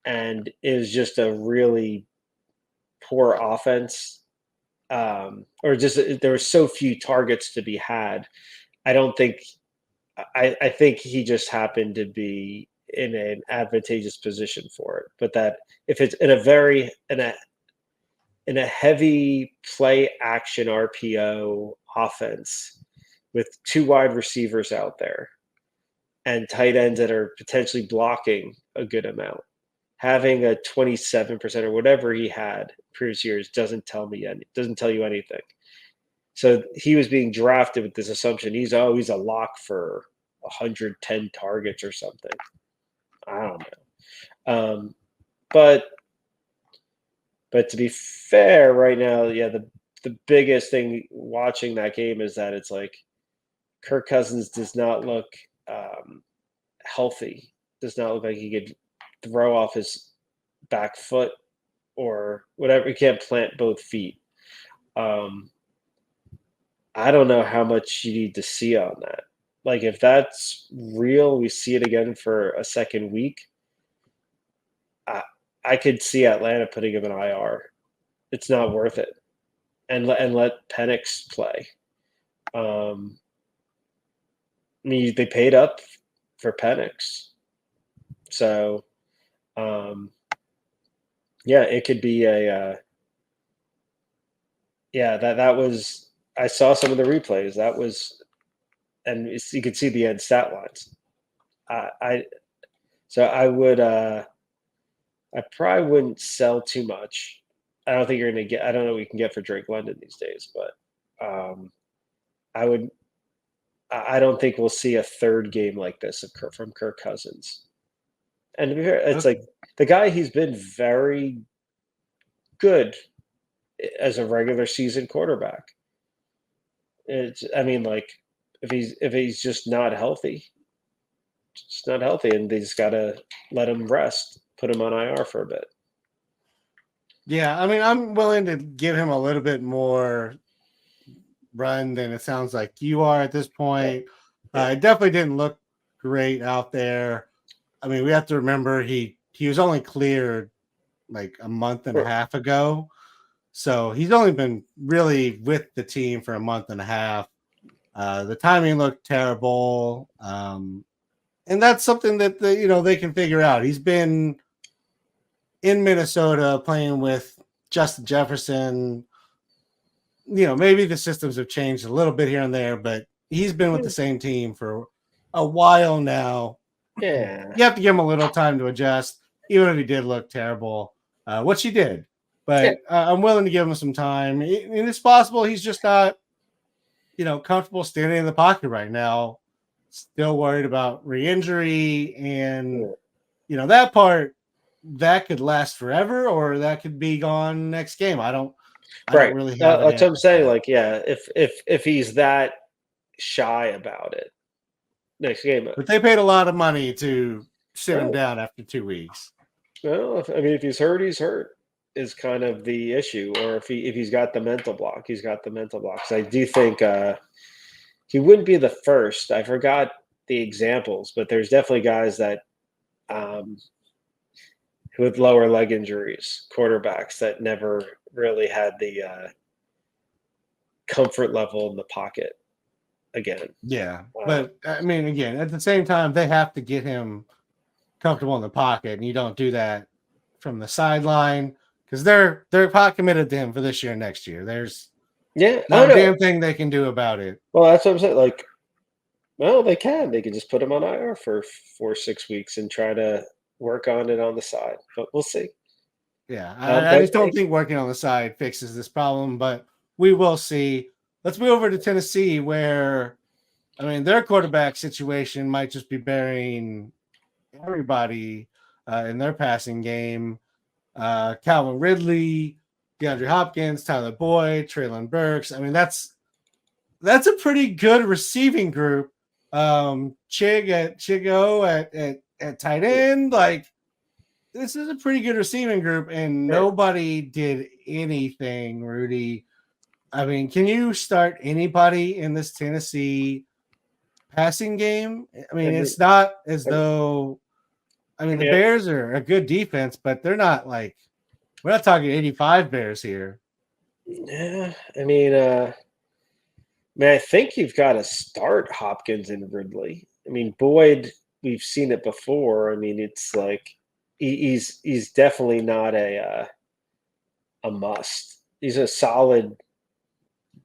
and is just a really poor offense. Or just there were so few targets to be had. I think he just happened to be in an advantageous position for it. But that if it's in a heavy play action RPO offense with 2 wide receivers out there and tight ends that are potentially blocking a good amount, having a 27% or whatever he had previous years doesn't tell you anything. So he was being drafted with this assumption he's a lock for 110 targets or something. I don't know. But to be fair, right now, the biggest thing watching that game is that it's like Kirk Cousins does not look healthy. Does not look like he could throw off his back foot or whatever. He can't plant both feet. I don't know how much you need to see on that. Like, if that's real, we see it again for a second week. I could see Atlanta putting him in IR. It's not worth it, and let Penix play. They paid up for Penix, so it could be Yeah, that was. I saw some of the replays. That was, and you could see the end stat lines. I so I would. I probably wouldn't sell too much. I don't think you're gonna get. I don't know what you can get for Drake London these days, but I would. I don't think we'll see a third game like this from Kirk Cousins. And to be fair, it's Okay. like the guy. He's been very good as a regular season quarterback. I mean, like if he's just not healthy, and they just gotta let him rest, put him on IR for a bit. Yeah, I mean, I'm willing to give him a little bit more run than it sounds like you are at this Yeah, point. yeah, It definitely didn't look great out there. I mean, we have to remember he was only cleared like a month and a sure. half ago. So he's only been really with the team for a month and a half. The timing looked terrible. And that's something that they can figure out. He's been in Minnesota playing with Justin Jefferson. Maybe the systems have changed a little bit here and there, but he's been with the same team for a while now. Yeah, You have to give him a little time to adjust, even if he did look terrible, which he did. yeah, But I'm willing to give him some time. And it's possible he's just not, comfortable standing in the pocket right now. Still worried about re-injury, and yeah. that part that could last forever, or that could be gone next game. I don't Right. really have an That's what I'm answer for saying. that. Like, yeah, if he's that shy about it next game, But they paid a lot of money to sit him well, down after 2 weeks. I mean, if he's hurt, he's hurt. Is kind of the issue, or if he's got the mental block, he's got the mental block. 'Cause I do think he wouldn't be the first. I forgot the examples, but there's definitely guys that um, with lower leg injuries, quarterbacks that never really had the comfort level in the pocket again. Yeah. Uh, But I mean, again, at the same time, they have to get him comfortable in the pocket, and you don't do that from the sideline because they're pot committed to him for this year and next year. There's yeah. Oh not a no. damn thing they can do about it. Well, that's what I'm saying. Like, well, they can. They can just put him on IR for 4 6 weeks and try to work on it on the side. But we'll see. Yeah, I But just don't think working on the side fixes this problem, but we will see. Let's move over to Tennessee, where I mean their quarterback situation might just be burying everybody in their passing game. Calvin Ridley, DeAndre Hopkins, Tyler Boyd, Traylon Burks. I mean that's a pretty good receiving group. Chigo at tight end, like this is a pretty good receiving group, and sure. nobody did anything, Rudy. I mean, can you start anybody in this Tennessee passing game? I I mean, mean, it's not as I mean, though I I mean the mean, Bears are a good defense, but they're not like we're not talking 85 Bears here. yeah. I think you've got to start Hopkins and Ridley. I mean, Boyd, we've seen it before. I mean, it's like he's definitely not a must. He's a solid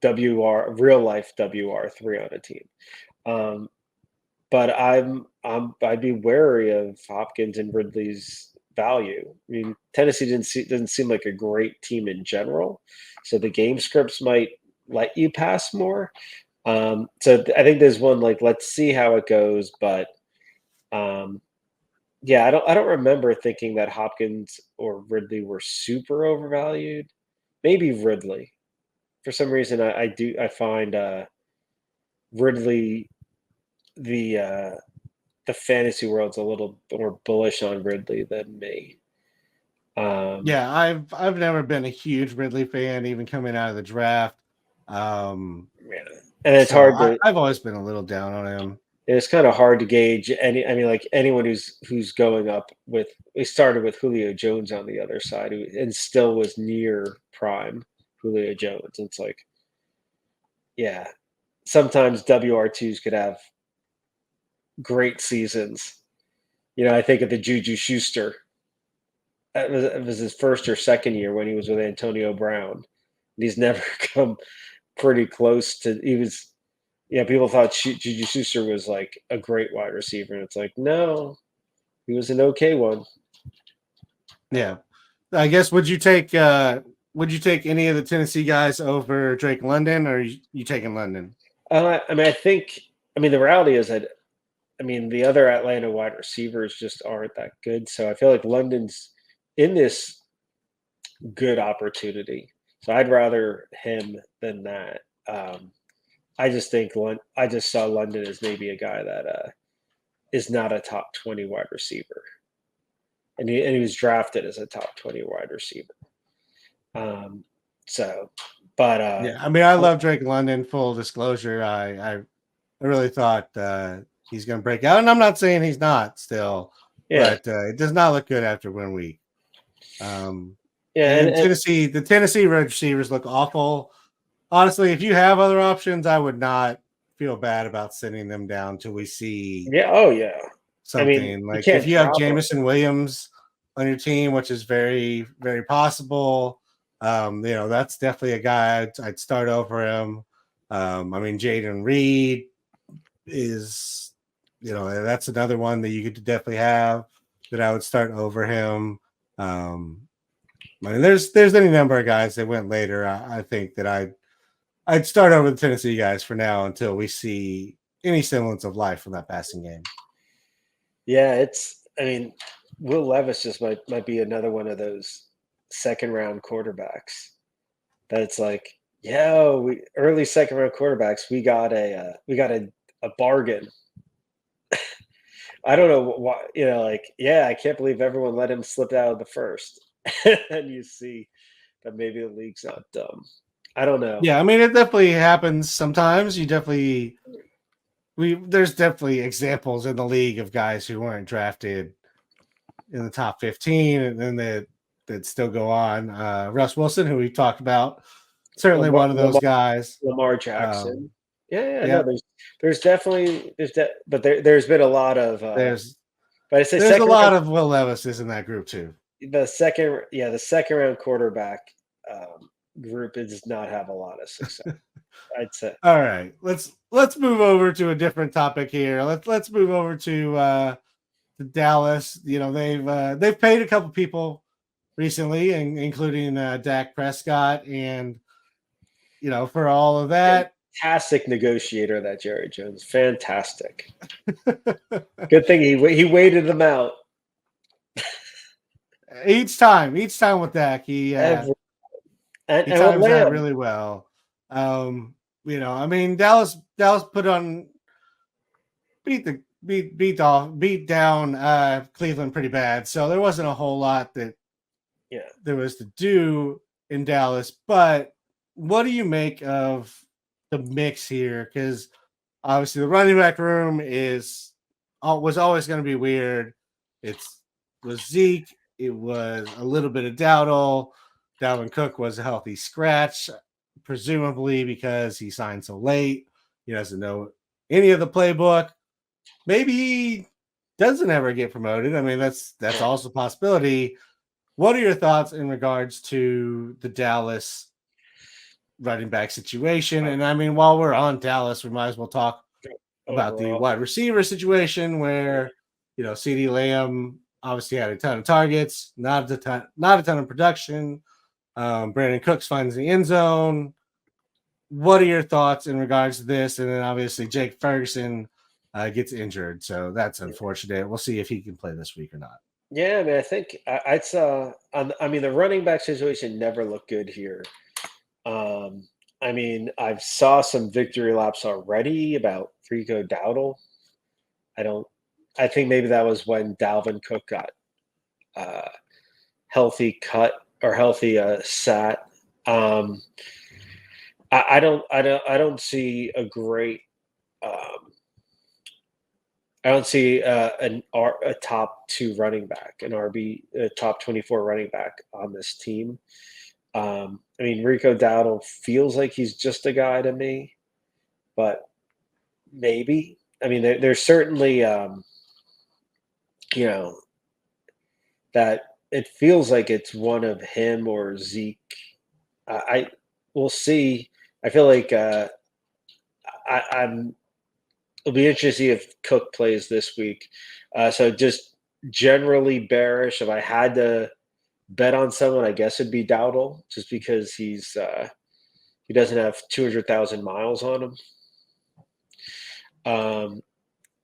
WR, real life WR3 on a team. Um, but I'd be wary of Hopkins and Ridley's value. I mean, Tennessee doesn't seem like a great team in general, so the game scripts might let you pass more. So I think there's one like let's see how it goes, but um, yeah, I don't remember thinking that Hopkins or Ridley were super overvalued. Maybe Ridley. For some reason, I find Ridley the the fantasy world's a little more bullish on Ridley than me. Um, Yeah, I've never been a huge Ridley fan, even coming out of the draft. yeah. And it's So hard to I've always been a little down on him. it's kind of hard to gauge any. I mean, like anyone who's going up with. We started with Julio Jones on the other side, and still was near prime Julio Jones. It's like, yeah, sometimes WR2s could have great seasons. I think of the Juju Schuster. It was his first or second year when he was with Antonio Brown. and he's never come pretty close to. He was, people thought Juju Schuster was like a great wide receiver, and it's like, no, he was an okay one. Yeah, I guess would you take any of the Tennessee guys over Drake London, or you taking London? The reality is that the other Atlanta wide receivers just aren't that good. So I feel like London's in this good opportunity. So I'd rather him than that. I just think I just saw London as maybe a guy that is not a top 20 wide receiver, and he was drafted as a top 20 wide receiver. Yeah, I love Drake London. Full disclosure, I really thought he's going to break out, and I'm not saying he's not still, but it does not look good after 1 week. And Tennessee, the Tennessee receivers look awful. Honestly, if you have other options, I would not feel bad about sending them down till we see. Something like if you have Jamison Williams on your team, which is very, very possible. That's definitely a guy I'd start over him. Jaden Reed is, that's another one that you could definitely have that I would start over him. There's any number of guys that went later. I think that I'd start over the Tennessee guys for now until we see any semblance of life from that passing game. Yeah, Will Levis just might be another one of those second round quarterbacks that it's like, early second round quarterbacks, we got a bargain. I don't know why, I can't believe everyone let him slip out of the first. And you see that maybe the league's not dumb. I don't know. Yeah, it definitely happens sometimes. There's definitely examples in the league of guys who weren't drafted in the top 15 and then that still go on. Russ Wilson, who we talked about, certainly one of those guys. Lamar Jackson. No, there's definitely but there's been a lot of there's a lot of Will Levis's in that group too. The second round quarterback group does not have a lot of success. I'd say. All right, let's move over to a different topic here. Let's move over to Dallas. They've paid a couple people recently, including Dak Prescott, and for all of that, fantastic negotiator, that Jerry Jones. Fantastic. Good thing he waited them out. Each time with Dak, he times that really well. Dallas put on beat down Cleveland pretty bad, so there wasn't a whole lot that there was to do in Dallas. But what do you make of the mix here? Because obviously the running back room was always going to be weird. It was Zeke. It was a little bit of Dowdle. Dalvin Cook was a healthy scratch, presumably because he signed so late. He doesn't know any of the playbook. Maybe he doesn't ever get promoted. That's also a possibility. What are your thoughts in regards to the Dallas running back situation? And while we're on Dallas, we might as well talk about the wide receiver situation where, CeeDee Lamb obviously had a ton of targets, not a ton of production. Brandon Cooks finds the end zone. What are your thoughts in regards to this? And then obviously Jake Ferguson gets injured, so that's unfortunate. We'll see if he can play this week or not. Yeah, I think I saw. The running back situation never looked good here. I saw some victory laps already about Rico Dowdle. I think maybe that was when Dalvin Cook got healthy cut or healthy sat. I don't see a great. I don't see a top 2 running back, an RB, a top 24 running back on this team. Rico Dowdle feels like he's just a guy to me, but maybe. There's certainly, that it feels like it's one of him or Zeke. we'll see. I feel like I'm. It'll be interesting to see if Cook plays this week. So just generally bearish. If I had to bet on someone, I guess it'd be Dowdle, just because he doesn't have 200,000 miles on him.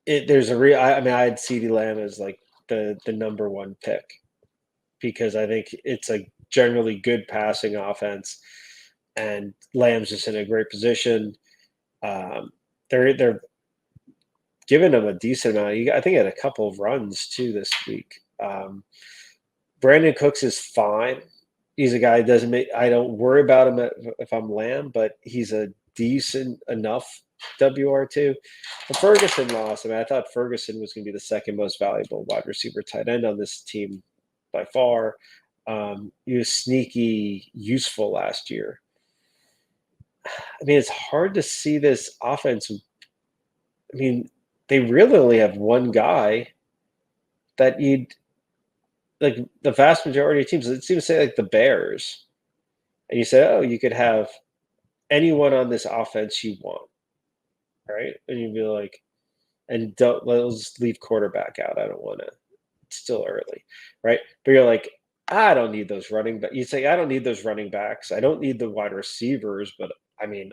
There's a real. I mean, I had CeeDee Lamb as like the number one pick because I think it's a generally good passing offense, and Lamb's just in a great position. They're giving him a decent amount. I think he had a couple of runs too this week. Brandon Cooks is fine. He's a guy who doesn't make. I don't worry about him if I'm Lamb, but he's a decent enough WR2. But Ferguson lost. I mean, I thought Ferguson was going to be the second most valuable wide receiver tight end on this team by far. He was sneaky useful last year. I mean, it's hard to see this offense. I mean, they really only have one guy that you'd like the vast majority of teams. It seems to say like the Bears, and you say, oh, you could have anyone on this offense you want, right? And you'd be like, and let's leave quarterback out. I don't want to. It's still early, right? But you're like, I don't need those running backs. You say, I don't need those running backs. I don't need the wide receivers, but I mean,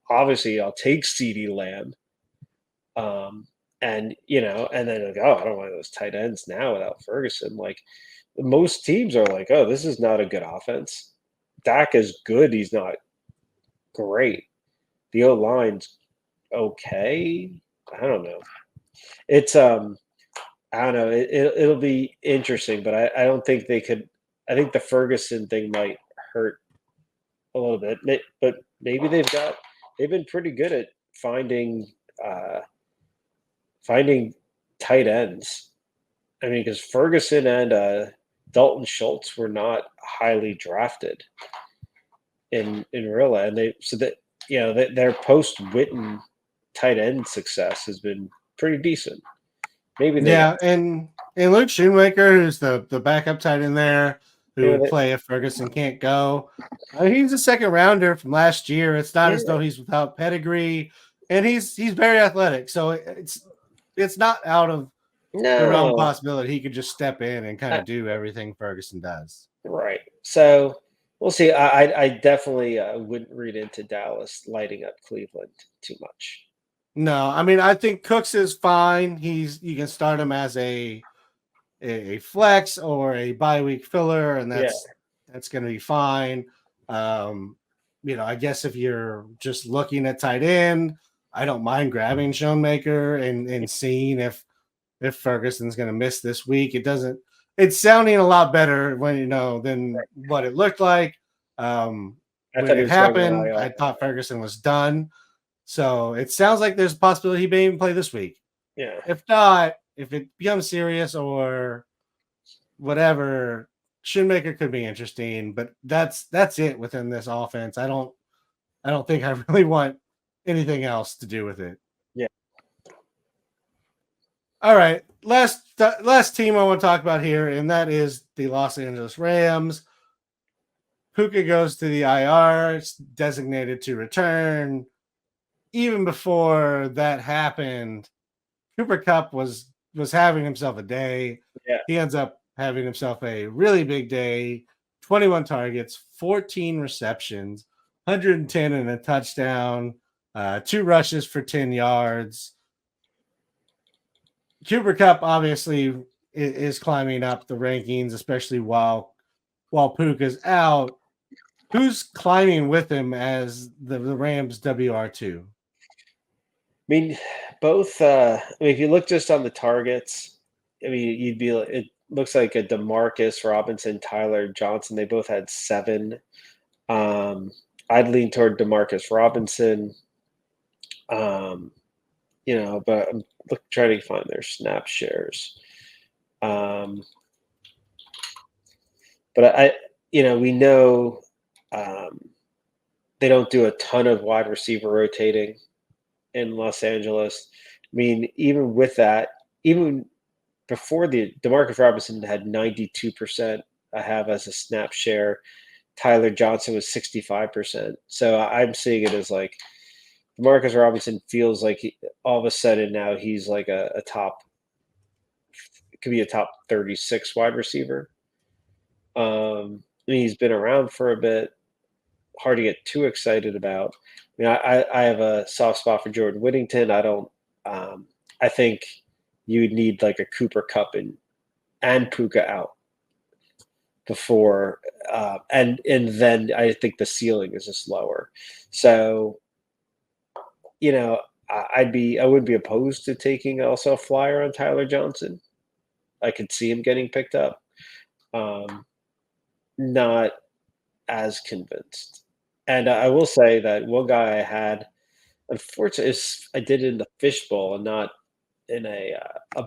I'll take CeeDee Lamb. And and then like, oh, I don't want those tight ends now without Ferguson. Like most teams are like, oh, this is not a good offense. Dak is good. He's not great. The O line's okay. I don't know. It's I don't know. It'll be interesting, but I don't think they could. I think the Ferguson thing might hurt a little bit, but maybe they've been pretty good at finding tight ends. I mean, because Ferguson and Dalton Schultz were not highly drafted in Rilla, and their post Witten tight end success has been pretty decent. Maybe and Luke Shoemaker, who's the backup tight end there, who would play if Ferguson can't go. He's a second rounder from last year. It's not as though he's without pedigree, and he's very athletic. So it's not out of the realm of possibility he could just step in and kind of do everything Ferguson does. Right. So we'll see. I definitely wouldn't read into Dallas lighting up Cleveland too much. No, I mean, I think Cooks is fine. You can start him as a flex or a bye week filler, and that's going to be fine. I guess if you're just looking at tight end, I don't mind grabbing Schoenmaker and seeing if Ferguson's going to miss this week. It's sounding a lot better than what it looked like. When it happened, I thought Ferguson was done. So it sounds like there's a possibility he may even play this week. Yeah. If not, if it becomes serious or whatever, Shoemaker could be interesting, but that's it within this offense. I don't think I really want anything else to do with it. Yeah. All right. Last team I want to talk about here, and that is the Los Angeles Rams. Puka goes to the IR. It's designated to return. Even before that happened, Cooper Kupp was having himself a day. Yeah. He ends up having himself a really big day. 21 targets, 14 receptions, 110 and a touchdown, 2 rushes for 10 yards. Cooper Kupp obviously is climbing up the rankings, especially while Puka's out. Who's climbing with him as the Rams WR2? I mean, both. If you look just on the targets, I mean, you'd be. It looks like a Demarcus Robinson, Tyler Johnson. They both had 7. I'd lean toward Demarcus Robinson. But I'm trying to find their snap shares. But we know they don't do a ton of wide receiver rotating in Los Angeles. I mean, even with that, even before the Demarcus Robinson had 92%, I have as a snap share. Tyler Johnson was 65%. So I'm seeing it as like Marcus Robinson feels like all of a sudden now he's like a top, could be a top 36 wide receiver. I mean, he's been around for a bit. Hard to get too excited about. I mean, I have a soft spot for Jordan Whittington. I don't. I think you would need like a Cooper Cup and Puka out before, and then I think the ceiling is just lower. So, I wouldn't be opposed to taking also a flyer on Tyler Johnson. I could see him getting picked up. Not as convinced. And I will say that one guy I had, unfortunately, I did it in the fishbowl and not in a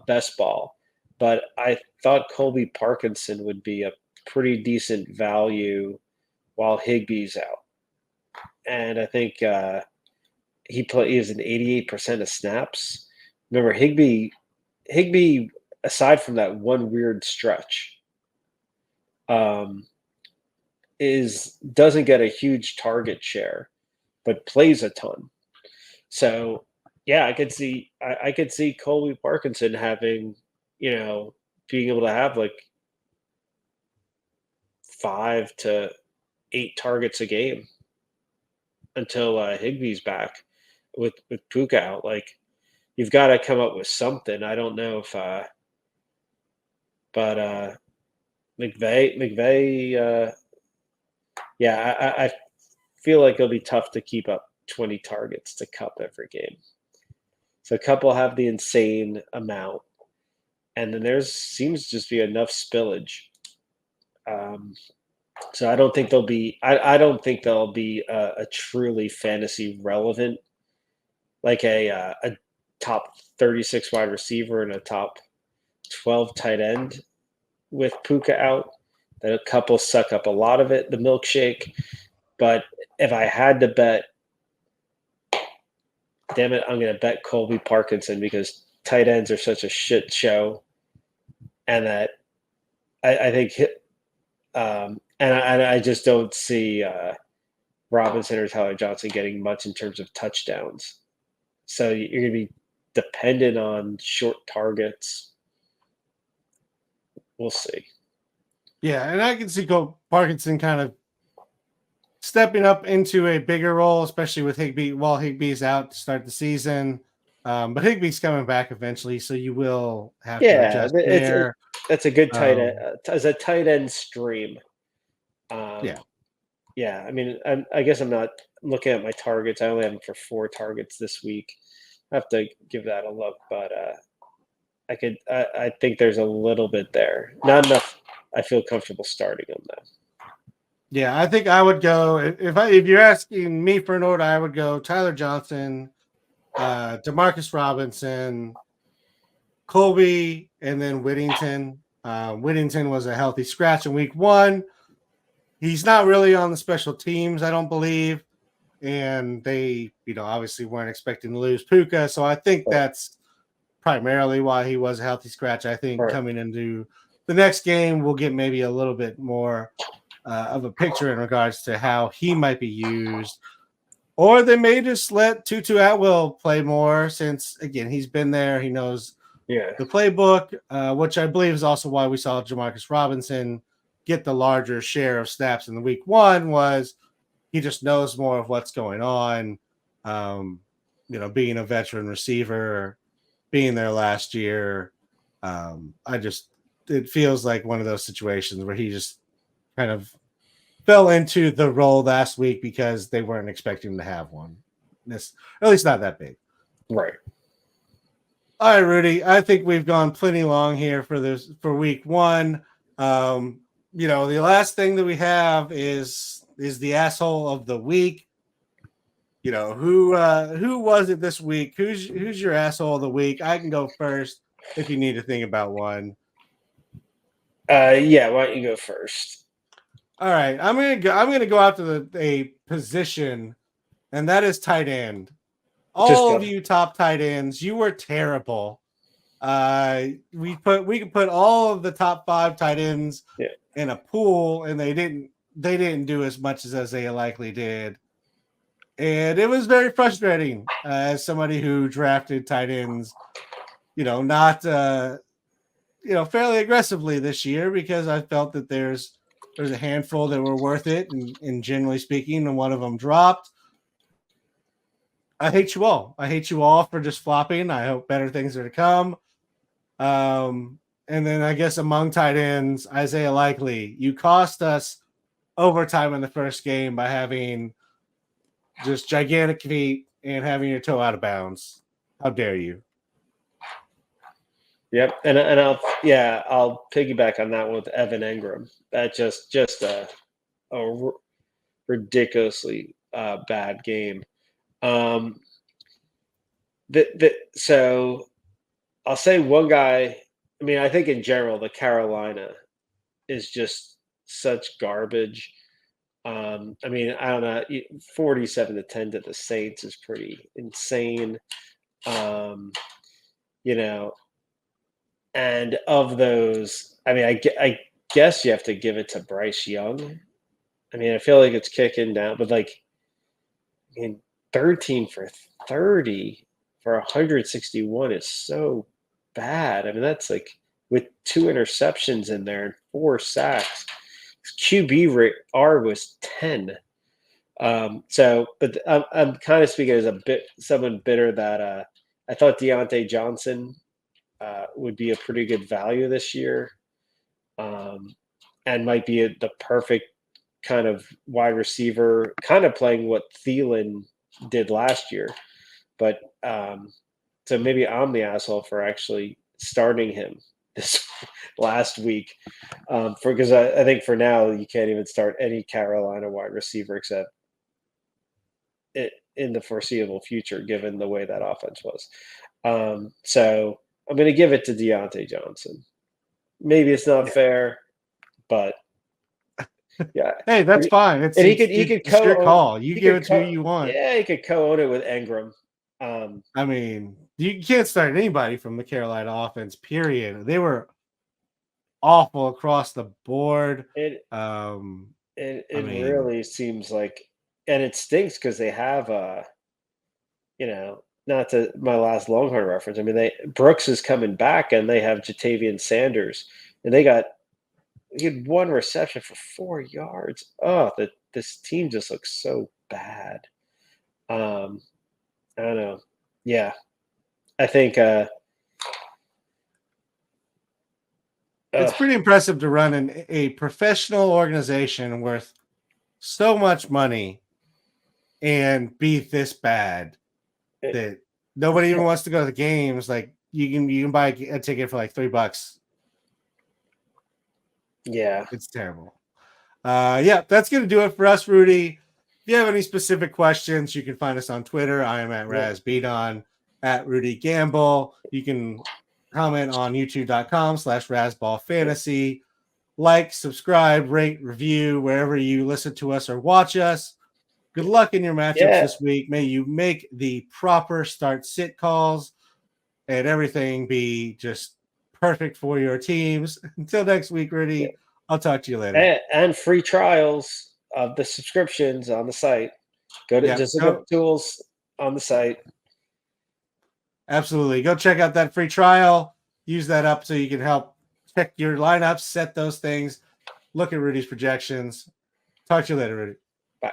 best ball. But I thought Colby Parkinson would be a pretty decent value while Higbee's out. And I think he is an 88% of snaps. Remember, Higbee, aside from that one weird stretch, doesn't get a huge target share, but plays a ton. So yeah, I could see Colby Parkinson having, being able to have like 5 to 8 targets a game until Higbee's back with Puka out. Like, you've got to come up with something. I don't know if but McVay yeah, I feel like it'll be tough to keep up 20 targets to Cup every game. So Cup will have the insane amount, and then there seems to just be enough spillage. So I don't think there'll be. I don't think there'll be a truly fantasy relevant, like a top 36 wide receiver and a top 12 tight end with Puka out. That a couple suck up a lot of it, the milkshake. But if I had to bet, damn it, I'm going to bet Colby Parkinson because tight ends are such a shit show, and that I think, and I just don't see Robinson or Tyler Johnson getting much in terms of touchdowns. So you're going to be dependent on short targets. We'll see. Yeah, and I can see Parkinson kind of stepping up into a bigger role, especially with Higbee while Higbee's out to start the season. But Higbee's coming back eventually, so you will have to adjust there. That's a good tight end as a tight end stream. Yeah. I mean, I guess I'm not looking at my targets. I only have them for 4 targets this week. I have to give that a look, but I think there's a little bit there. Not enough. I feel comfortable starting them though. Yeah, I think I would go if you're asking me for an order, I would go Tyler Johnson, Demarcus Robinson, Colby, and then Whittington. Whittington was a healthy scratch in week 1. He's not really on the special teams, I don't believe, and they, obviously weren't expecting to lose Puka, so I think that's primarily why he was a healthy scratch. I think coming into the next game, we'll get maybe a little bit more of a picture in regards to how he might be used. Or they may just let Tutu Atwell play more since, again, he's been there. He knows the playbook, which I believe is also why we saw Jamarcus Robinson get the larger share of snaps in the week 1 was he just knows more of what's going on. Being a veteran receiver, being there last year. It feels like one of those situations where he just kind of fell into the role last week because they weren't expecting him to have one. At least not that big. Right. All right, Rudy. I think we've gone plenty long here for week 1. The last thing that we have is the asshole of the week. Who was it this week? Who's your asshole of the week? I can go first if you need to think about one. Yeah, why don't you go first? All right, I'm gonna go out to a position, and that is tight end. All of you top tight ends, you were terrible. We can put all of the top 5 tight ends in a pool, and they didn't they didn't do as much as they likely did. And it was very frustrating as somebody who drafted tight ends, not fairly aggressively this year, because I felt that there's a handful that were worth it, and generally speaking, and one of them dropped. I hate you all. I hate you all for just flopping. I hope better things are to come. And then I guess among tight ends, Isaiah Likely, you cost us overtime in the first game by having just gigantic feet and having your toe out of bounds. How dare you? Yep, and I'll piggyback on that one with Evan Engram. That just a ridiculously bad game. So I'll say one guy. I mean, I think in general, the Carolina is just such garbage. I mean, I don't know, 47-10 to the Saints is pretty insane. And of those, I mean, I guess you have to give it to Bryce Young. I mean, I feel like it's kicking down, but 13 for 30 for 161 is so bad. I mean, that's with 2 interceptions in there and 4 sacks. His QB R was 10. But I'm kind of speaking as someone bitter that I thought Deontay Johnson would be a pretty good value this year, and might be the perfect kind of wide receiver, kind of playing what Thielen did last year. But so maybe I'm the asshole for actually starting him this last week, because I think for now you can't even start any Carolina wide receiver except in the foreseeable future, given the way that offense was. So I'm going to give it to Deontay Johnson. Maybe it's not fair, but yeah. Hey, that's fine. It's your call. You give it to who you want. Yeah, he could co-own it with Engram. I mean, you can't start anybody from the Carolina offense, period. They were awful across the board. It really seems like, and it stinks because they have not to my last Longhorn reference. I mean, Brooks is coming back, and they have Jatavian Sanders, and he had 1 reception for 4 yards. Oh, this team just looks so bad. I don't know. Yeah, I think it's pretty impressive to run a professional organization worth so much money and be this bad that nobody even wants to go to the games. Like you can buy a ticket for like $3. Yeah, it's terrible. That's gonna do it for us, Rudy. If you have any specific questions, you can find us on Twitter. I am at RazBeaton, at Rudy Gamble. You can comment on youtube.com/Razzball Fantasy. Like, subscribe, rate, review wherever you listen to us or watch us. Good luck in your matchups this week. May you make the proper start-sit calls and everything be just perfect for your teams. Until next week, Rudy, I'll talk to you later. And free trials of the subscriptions on the site. Go to just look up tools on the site. Absolutely. Go check out that free trial. Use that up so you can help check your lineups, set those things, look at Rudy's projections. Talk to you later, Rudy. Bye.